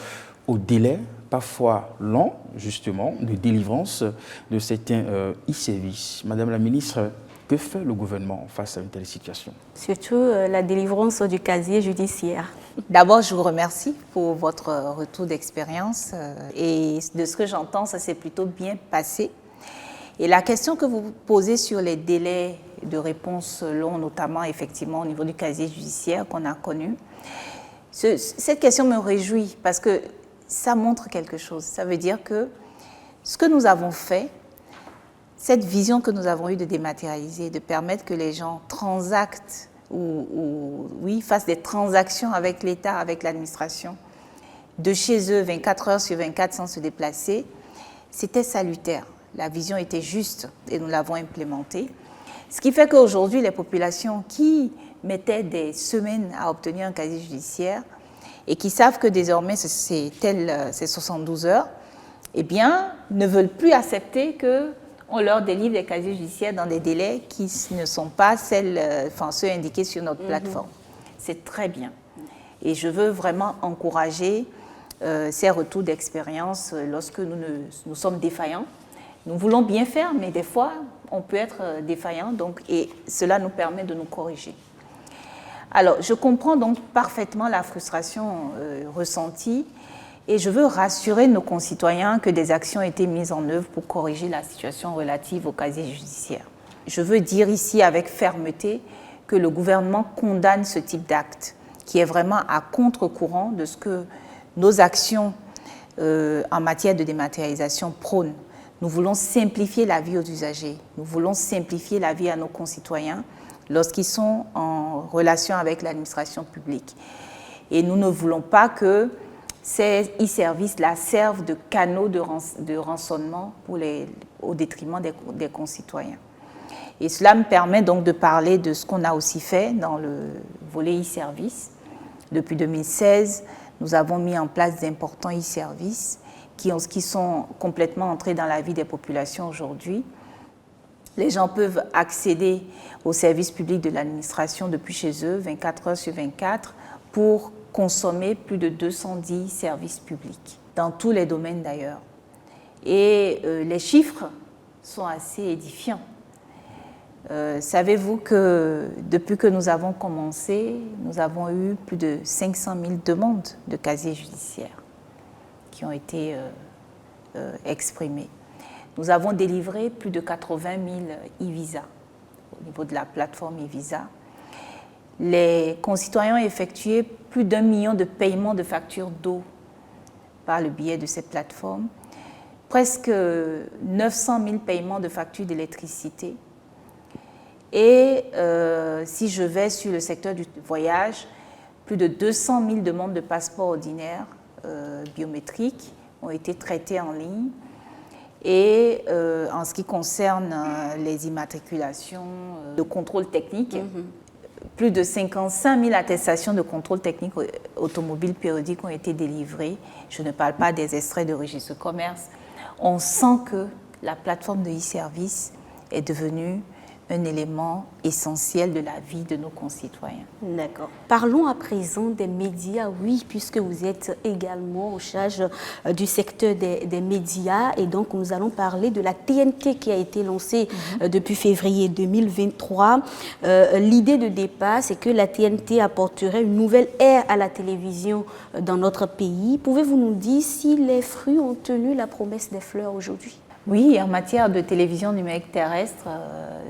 au délai parfois lent, justement, de délivrance de certains e-services. Madame la ministre, que fait le gouvernement face à une telle situation? Surtout la délivrance du casier judiciaire. D'abord, je vous remercie pour votre retour d'expérience et de ce que j'entends, ça s'est plutôt bien passé. Et la question que vous posez sur les délais de réponse longs, notamment effectivement au niveau du casier judiciaire qu'on a connu, cette question me réjouit parce que ça montre quelque chose. Ça veut dire que ce que nous avons fait, cette vision que nous avons eue de dématérialiser, de permettre que les gens transactent ou fassent des transactions avec l'État, avec l'administration, de chez eux 24 heures sur 24 sans se déplacer, c'était salutaire. La vision était juste et nous l'avons implémentée. Ce qui fait qu'aujourd'hui, les populations qui mettaient des semaines à obtenir un casier judiciaire et qui savent que désormais c'est 72 heures, eh bien, ne veulent plus accepter qu'on leur délivre des casiers judiciaires dans des délais qui ne sont pas ceux indiqués sur notre plateforme. C'est très bien. Et je veux vraiment encourager ces retours d'expérience lorsque nous sommes défaillants. Nous voulons bien faire, mais des fois, on peut être défaillant, et cela nous permet de nous corriger. Alors, je comprends donc parfaitement la frustration ressentie et je veux rassurer nos concitoyens que des actions ont été mises en œuvre pour corriger la situation relative au casier judiciaire. Je veux dire ici avec fermeté que le gouvernement condamne ce type d'acte, qui est vraiment à contre-courant de ce que nos actions en matière de dématérialisation prônent. Nous voulons simplifier la vie aux usagers, nous voulons simplifier la vie à nos concitoyens lorsqu'ils sont en relation avec l'administration publique. Et nous ne voulons pas que ces e-services-là servent de canaux de rançonnement au détriment des concitoyens. Et cela me permet donc de parler de ce qu'on a aussi fait dans le volet e-service. Depuis 2016, nous avons mis en place d'importants e-services qui sont complètement entrés dans la vie des populations aujourd'hui. Les gens peuvent accéder aux services publics de l'administration depuis chez eux, 24 heures sur 24, pour consommer plus de 210 services publics, dans tous les domaines d'ailleurs. Et les chiffres sont assez édifiants. Savez-vous que depuis que nous avons commencé, nous avons eu plus de 500 000 demandes de casiers judiciaires qui ont été exprimées. Nous avons délivré plus de 80 000 e-visas au niveau de la plateforme e-visa. Les concitoyens ont effectué plus d'1 million de paiements de factures d'eau par le biais de cette plateforme, presque 900 000 paiements de factures d'électricité. Et si je vais sur le secteur du voyage, plus de 200 000 demandes de passeports ordinaires biométriques ont été traitées en ligne. Et en ce qui concerne les immatriculations de contrôle technique, plus de 55 000 attestations de contrôle technique automobile périodique ont été délivrées. Je ne parle pas des extraits de registre de commerce. On sent que la plateforme de e-service est devenue un élément essentiel de la vie de nos concitoyens. D'accord. Parlons à présent des médias, oui, puisque vous êtes également au charge du secteur des médias. Et donc, nous allons parler de la TNT qui a été lancée depuis février 2023. L'idée de départ, c'est que la TNT apporterait une nouvelle ère à la télévision dans notre pays. Pouvez-vous nous dire si les fruits ont tenu la promesse des fleurs aujourd'hui ? Oui, en matière de télévision numérique terrestre,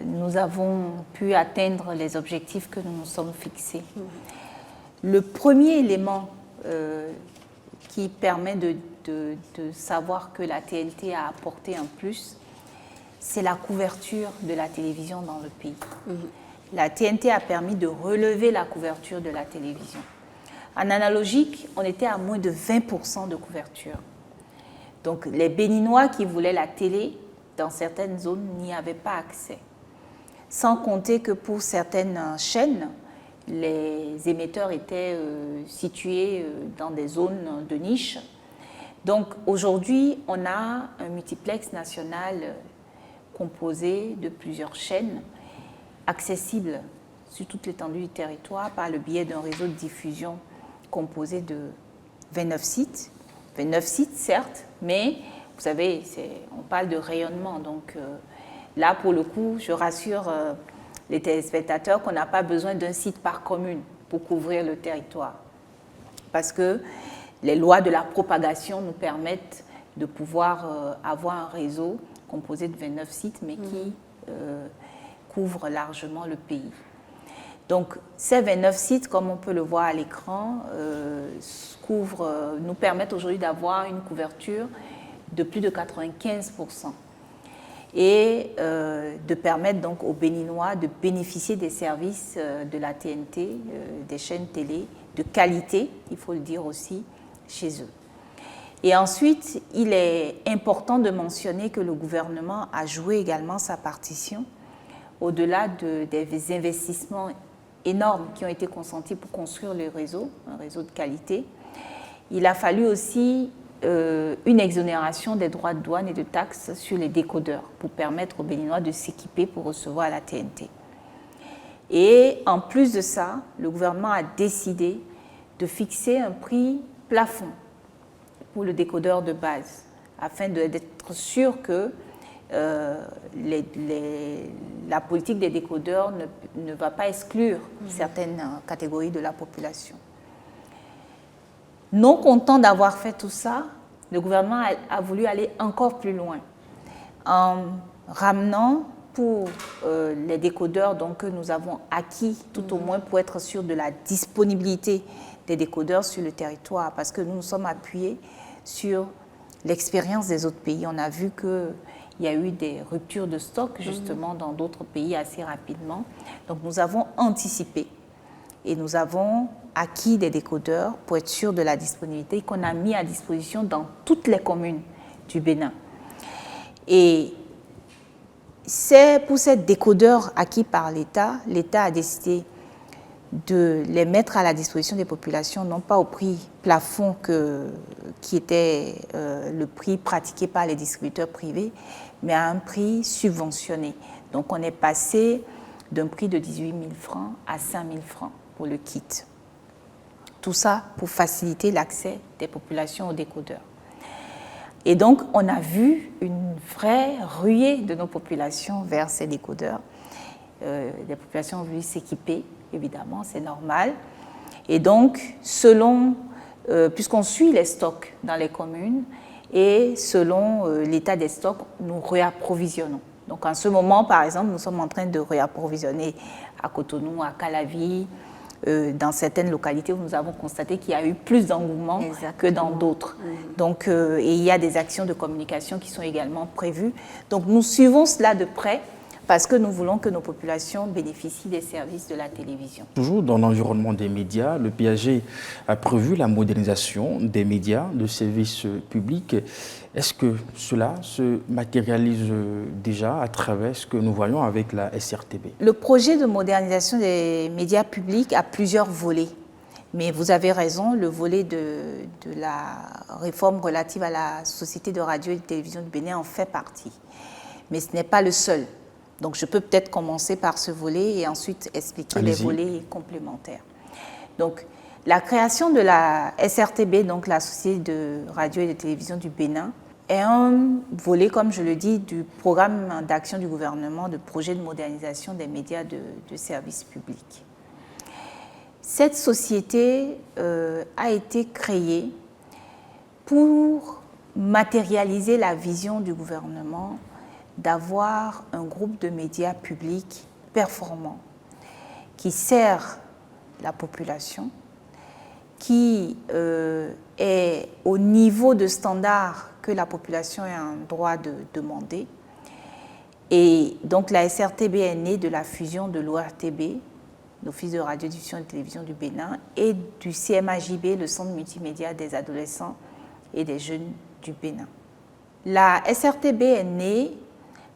nous avons pu atteindre les objectifs que nous nous sommes fixés. Le premier élément qui permet de savoir que la TNT a apporté un plus, c'est la couverture de la télévision dans le pays. La TNT a permis de relever la couverture de la télévision. En analogique, on était à moins de 20% de couverture. Donc, les Béninois qui voulaient la télé, dans certaines zones, n'y avaient pas accès. Sans compter que pour certaines chaînes, les émetteurs étaient situés dans des zones de niche. Donc, aujourd'hui, on a un multiplex national composé de plusieurs chaînes accessibles sur toute l'étendue du territoire par le biais d'un réseau de diffusion composé de 29 sites 29 sites, certes, mais vous savez, on parle de rayonnement. Donc là, pour le coup, je rassure les téléspectateurs qu'on n'a pas besoin d'un site par commune pour couvrir le territoire. Parce que les lois de la propagation nous permettent de pouvoir avoir un réseau composé de 29 sites, mais qui couvre largement le pays. Donc, ces 29 sites, comme on peut le voir à l'écran, nous permettent aujourd'hui d'avoir une couverture de plus de 95% et de permettre donc aux Béninois de bénéficier des services de la TNT, des chaînes télé de qualité, il faut le dire aussi, chez eux. Et ensuite, il est important de mentionner que le gouvernement a joué également sa partition au-delà des investissements énormes qui ont été consentis pour construire le réseau, un réseau de qualité. Il a fallu aussi une exonération des droits de douane et de taxes sur les décodeurs pour permettre aux Béninois de s'équiper pour recevoir la TNT. Et en plus de ça, le gouvernement a décidé de fixer un prix plafond pour le décodeur de base, afin d'être sûr que la politique des décodeurs ne va pas exclure certaines catégories de la population. Non content d'avoir fait tout ça, le gouvernement a voulu aller encore plus loin en ramenant pour les décodeurs donc, que nous avons acquis, tout au moins pour être sûr de la disponibilité des décodeurs sur le territoire, parce que nous nous sommes appuyés sur l'expérience des autres pays. On a vu qu'il y a eu des ruptures de stock justement dans d'autres pays assez rapidement. Donc nous avons anticipé et nous avons acquis des décodeurs pour être sûr de la disponibilité qu'on a mis à disposition dans toutes les communes du Bénin. Et c'est pour ces décodeurs acquis par l'État, l'État a décidé de les mettre à la disposition des populations, non pas au prix plafond qui était le prix pratiqué par les distributeurs privés, mais à un prix subventionné. Donc on est passé d'un prix de 18 000 francs à 5 000 francs pour le kit. Tout ça pour faciliter l'accès des populations aux décodeurs. Et donc, on a vu une vraie ruée de nos populations vers ces décodeurs. Les populations ont voulu s'équiper, évidemment, c'est normal. Et donc, puisqu'on suit les stocks dans les communes, et selon l'état des stocks, nous réapprovisionnons. Donc, en ce moment, par exemple, nous sommes en train de réapprovisionner à Cotonou, à Calavi, dans certaines localités où nous avons constaté qu'il y a eu plus d'engouement que dans d'autres. Donc, et il y a des actions de communication qui sont également prévues. Donc nous suivons cela de près parce que nous voulons que nos populations bénéficient des services de la télévision. Toujours dans l'environnement des médias, le PAG a prévu la modernisation des médias de services publics. Est-ce que cela se matérialise déjà à travers ce que nous voyons avec la SRTB? Le projet de modernisation des médias publics a plusieurs volets. Mais vous avez raison, le volet de la réforme relative à la Société de radio et de télévision du Bénin en fait partie. Mais ce n'est pas le seul. Donc je peux peut-être commencer par ce volet et ensuite expliquer les volets complémentaires. Donc la création de la SRTB, donc la Société de radio et de télévision du Bénin, est un volet, comme je le dis, du programme d'action du gouvernement de projet de modernisation des médias de service public. Cette société a été créée pour matérialiser la vision du gouvernement d'avoir un groupe de médias publics performants qui sert la population, qui est au niveau de standard que la population a un droit de demander. Et donc la SRTB est née de la fusion de l'ORTB, l'Office de radiodiffusion et de télévision du Bénin, et du CMAJB, le Centre multimédia des adolescents et des jeunes du Bénin. La SRTB est née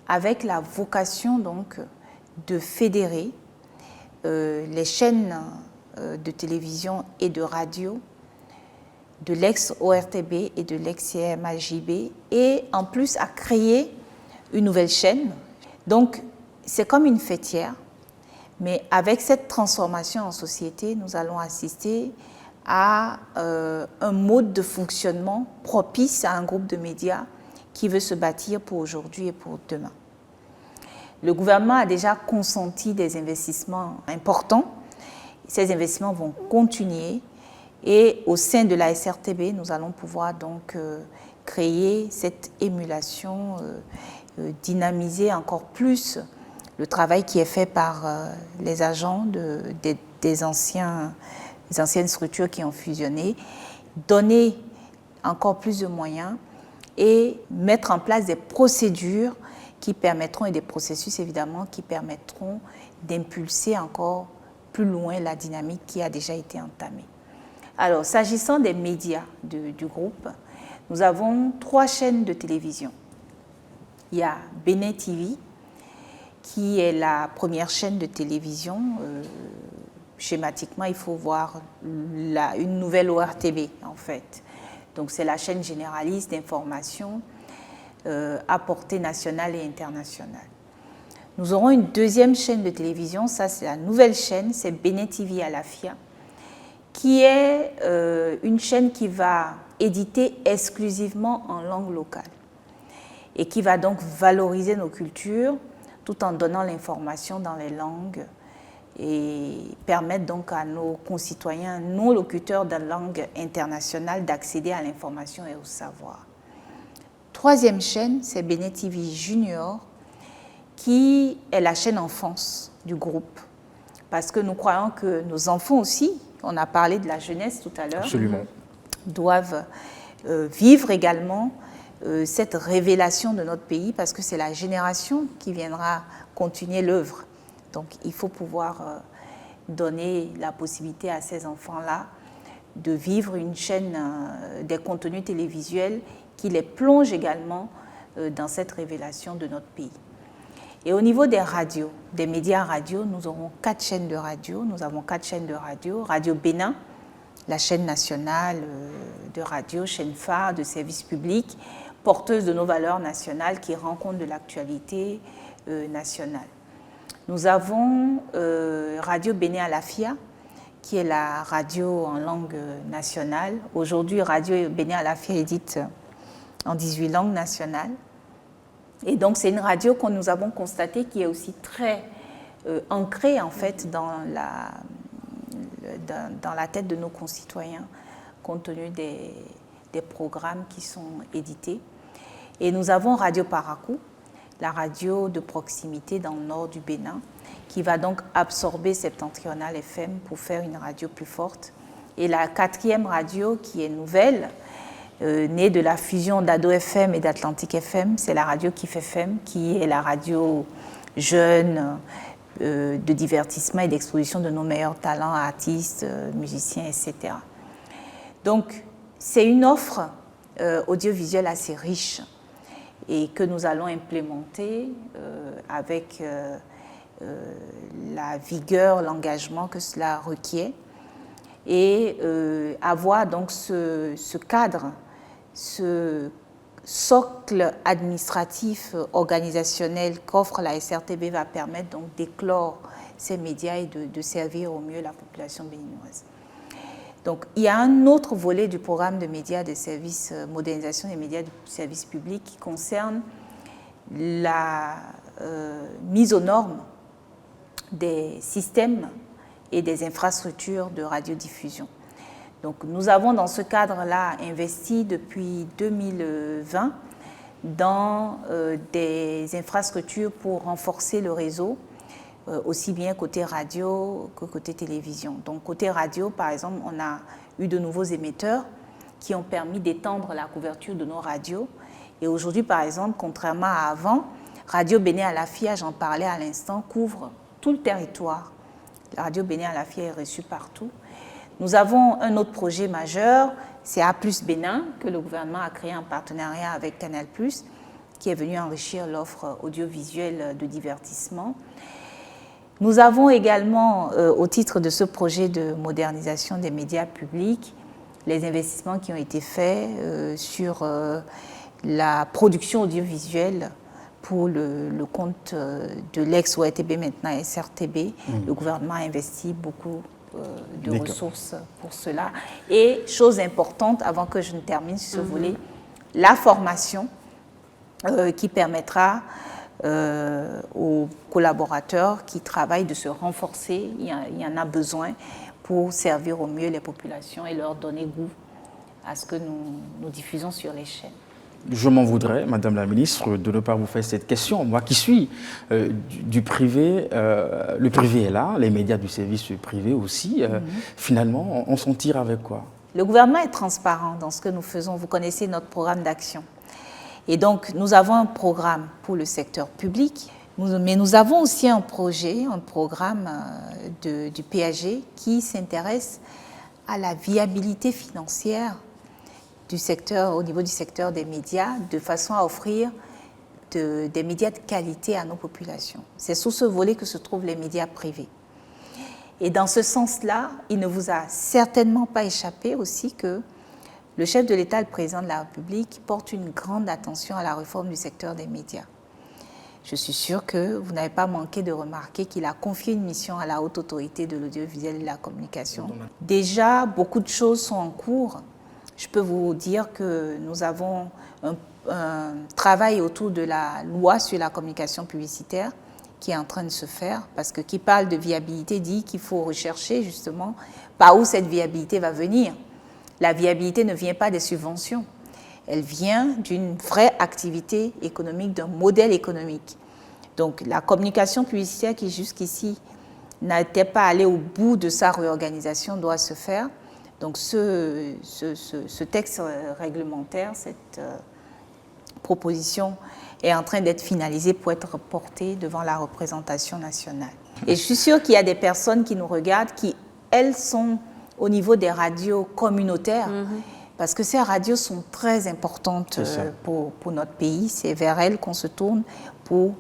avec la vocation donc de fédérer les chaînes de télévision et de radio de l'ex-ORTB et de l'ex-CMAJB et en plus à créer une nouvelle chaîne. Donc c'est comme une fêtière, mais avec cette transformation en société, nous allons assister à un mode de fonctionnement propice à un groupe de médias qui veut se bâtir pour aujourd'hui et pour demain. Le gouvernement a déjà consenti des investissements importants. Ces investissements vont continuer et au sein de la SRTB, nous allons pouvoir donc créer cette émulation, dynamiser encore plus le travail qui est fait par les agents des anciennes structures qui ont fusionné, donner encore plus de moyens et mettre en place des procédures qui permettront, et des processus évidemment, qui permettront d'impulser encore plus loin la dynamique qui a déjà été entamée. Alors, s'agissant des médias du groupe, nous avons 3 chaînes de télévision. Il y a Bénin TV, qui est la première chaîne de télévision. Schématiquement, il faut voir une nouvelle ORTB, en fait. Donc, c'est la chaîne généraliste d'information à portée nationale et internationale. Nous aurons une deuxième chaîne de télévision, ça c'est la nouvelle chaîne, c'est Bénin TV Alafia, qui est une chaîne qui va éditer exclusivement en langue locale et qui va donc valoriser nos cultures tout en donnant l'information dans les langues et permettre donc à nos concitoyens non locuteurs de langue internationale d'accéder à l'information et au savoir. Troisième chaîne, c'est Bénin TV Junior, qui est la chaîne enfance du groupe. Parce que nous croyons que nos enfants aussi, on a parlé de la jeunesse tout à l'heure, doivent vivre également cette révélation de notre pays, parce que c'est la génération qui viendra continuer l'œuvre. Donc il faut pouvoir donner la possibilité à ces enfants-là de vivre une chaîne des contenus télévisuels qui les plonge également dans cette révélation de notre pays. Et au niveau des radios, des médias radio, nous aurons 4 chaînes de radio. Nous avons 4 chaînes de radio. Radio Bénin, la chaîne nationale de radio, chaîne phare de service public, porteuse de nos valeurs nationales qui rend compte de l'actualité nationale. Nous avons Radio Bénin Alafia, qui est la radio en langue nationale. Aujourd'hui, Radio Bénin Alafia édite en 18 langues nationales. Et donc, c'est une radio que nous avons constatée qui est aussi très ancrée, en fait, dans la tête de nos concitoyens, compte tenu des programmes qui sont édités. Et nous avons Radio Parakou, la radio de proximité dans le nord du Bénin, qui va donc absorber Septentrional FM pour faire une radio plus forte. Et la 4e radio, qui est nouvelle, née de la fusion d'Ado FM et d'Atlantique FM, c'est la radio Kif FM, qui est la radio jeune de divertissement et d'exposition de nos meilleurs talents, artistes, musiciens, etc. Donc, c'est une offre audiovisuelle assez riche et que nous allons implémenter avec la vigueur, l'engagement que cela requiert et avoir donc ce cadre, ce socle administratif, organisationnel qu'offre la SRTB va permettre donc d'éclore ces médias et de servir au mieux la population béninoise. Donc, il y a un autre volet du programme de médias de services, modernisation des médias de services publics qui concerne la mise aux normes des systèmes et des infrastructures de radiodiffusion. Donc, nous avons dans ce cadre-là investi depuis 2020 dans des infrastructures pour renforcer le réseau, aussi bien côté radio que côté télévision. Donc, côté radio, par exemple, on a eu de nouveaux émetteurs qui ont permis d'étendre la couverture de nos radios. Et aujourd'hui, par exemple, contrairement à avant, Radio Bénin Alafia, j'en parlais à l'instant, couvre tout le territoire. La Radio Bénin Alafia est reçue partout. Nous avons un autre projet majeur, c'est A+ Bénin, que le gouvernement a créé en partenariat avec Canal+, qui est venu enrichir l'offre audiovisuelle de divertissement. Nous avons également, au titre de ce projet de modernisation des médias publics, les investissements qui ont été faits sur la production audiovisuelle pour le compte de l'ex-ORTB, maintenant SRTB. Le gouvernement a investi beaucoup de ressources pour cela. Et chose importante, avant que je ne termine sur ce volet, la formation qui permettra aux collaborateurs qui travaillent de se renforcer. Il y en a besoin pour servir au mieux les populations et leur donner goût à ce que nous diffusons sur les chaînes. Je m'en voudrais, Madame la Ministre, de ne pas vous faire cette question. Moi qui suis du privé, le privé est là, les médias du service privé aussi. Finalement, on s'en tire avec quoi? Le gouvernement est transparent dans ce que nous faisons. Vous connaissez notre programme d'action. Et donc, nous avons un programme pour le secteur public, mais nous avons aussi un programme du PAG qui s'intéresse à la viabilité financière du secteur, au niveau du secteur des médias, de façon à offrir des médias de qualité à nos populations. C'est sous ce volet que se trouvent les médias privés. Et dans ce sens-là, il ne vous a certainement pas échappé aussi que le chef de l'État, le président de la République, porte une grande attention à la réforme du secteur des médias. Je suis sûre que vous n'avez pas manqué de remarquer qu'il a confié une mission à la Haute Autorité de l'audiovisuel et de la communication. Déjà, beaucoup de choses sont en cours. Je peux vous dire que nous avons un travail autour de la loi sur la communication publicitaire qui est en train de se faire, parce que qui parle de viabilité dit qu'il faut rechercher justement par où cette viabilité va venir. La viabilité ne vient pas des subventions, elle vient d'une vraie activité économique, d'un modèle économique. Donc la communication publicitaire qui jusqu'ici n'était pas allée au bout de sa réorganisation doit se faire. Donc ce texte réglementaire, cette proposition est en train d'être finalisée pour être portée devant la représentation nationale. Et je suis sûre qu'il y a des personnes qui nous regardent qui, elles, sont au niveau des radios communautaires, parce que ces radios sont très importantes pour notre pays. C'est vers elles qu'on se tourne pour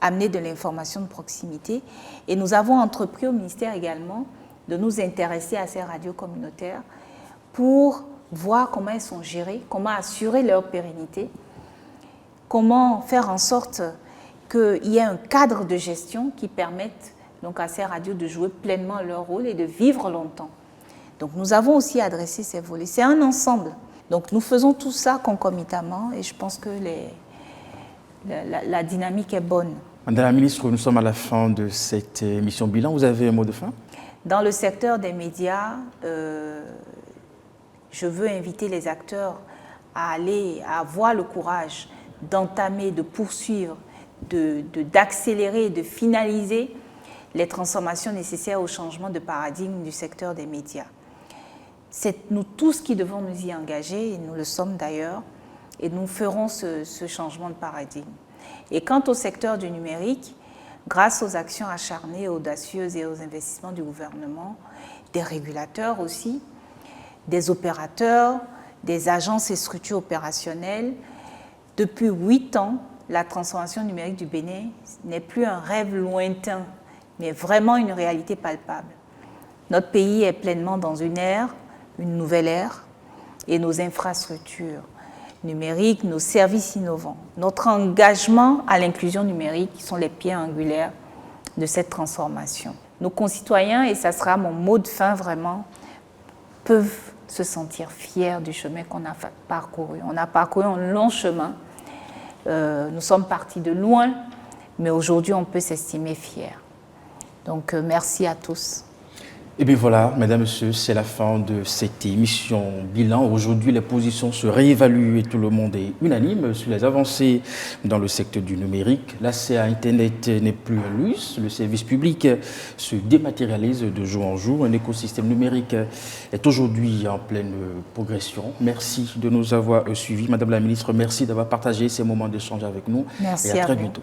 amener de l'information de proximité. Et nous avons entrepris au ministère également de nous intéresser à ces radios communautaires pour voir comment elles sont gérées, comment assurer leur pérennité, comment faire en sorte qu'il y ait un cadre de gestion qui permette donc à ces radios de jouer pleinement leur rôle et de vivre longtemps. Donc nous avons aussi adressé ces volets. C'est un ensemble. Donc nous faisons tout ça concomitamment et je pense que la dynamique est bonne. Madame la Ministre, nous sommes à la fin de cette émission bilan. Vous avez un mot de fin? Dans le secteur des médias, je veux inviter les acteurs à avoir le courage d'entamer, de poursuivre, d'accélérer, de finaliser les transformations nécessaires au changement de paradigme du secteur des médias. C'est nous tous qui devons nous y engager, et nous le sommes d'ailleurs, et nous ferons ce changement de paradigme. Et quant au secteur du numérique, grâce aux actions acharnées, audacieuses et aux investissements du gouvernement, des régulateurs aussi, des opérateurs, des agences et structures opérationnelles, depuis 8 ans, la transformation numérique du Bénin n'est plus un rêve lointain, mais vraiment une réalité palpable. Notre pays est pleinement dans une nouvelle ère, et nos infrastructures numériques, nos services innovants, notre engagement à l'inclusion numérique sont les pierres angulaires de cette transformation. Nos concitoyens, et ça sera mon mot de fin vraiment, peuvent se sentir fiers du chemin qu'on a parcouru. On a parcouru un long chemin, nous sommes partis de loin, mais aujourd'hui on peut s'estimer fiers. Donc merci à tous. Et bien voilà, mesdames et messieurs, c'est la fin de cette émission bilan. Aujourd'hui, les positions se réévaluent et tout le monde est unanime sur les avancées dans le secteur du numérique. L'accès à Internet n'est plus un luxe. Le service public se dématérialise de jour en jour. Un écosystème numérique est aujourd'hui en pleine progression. Merci de nous avoir suivis. Madame la Ministre, merci d'avoir partagé ces moments d'échange avec nous. Merci et à très vous. bientôt.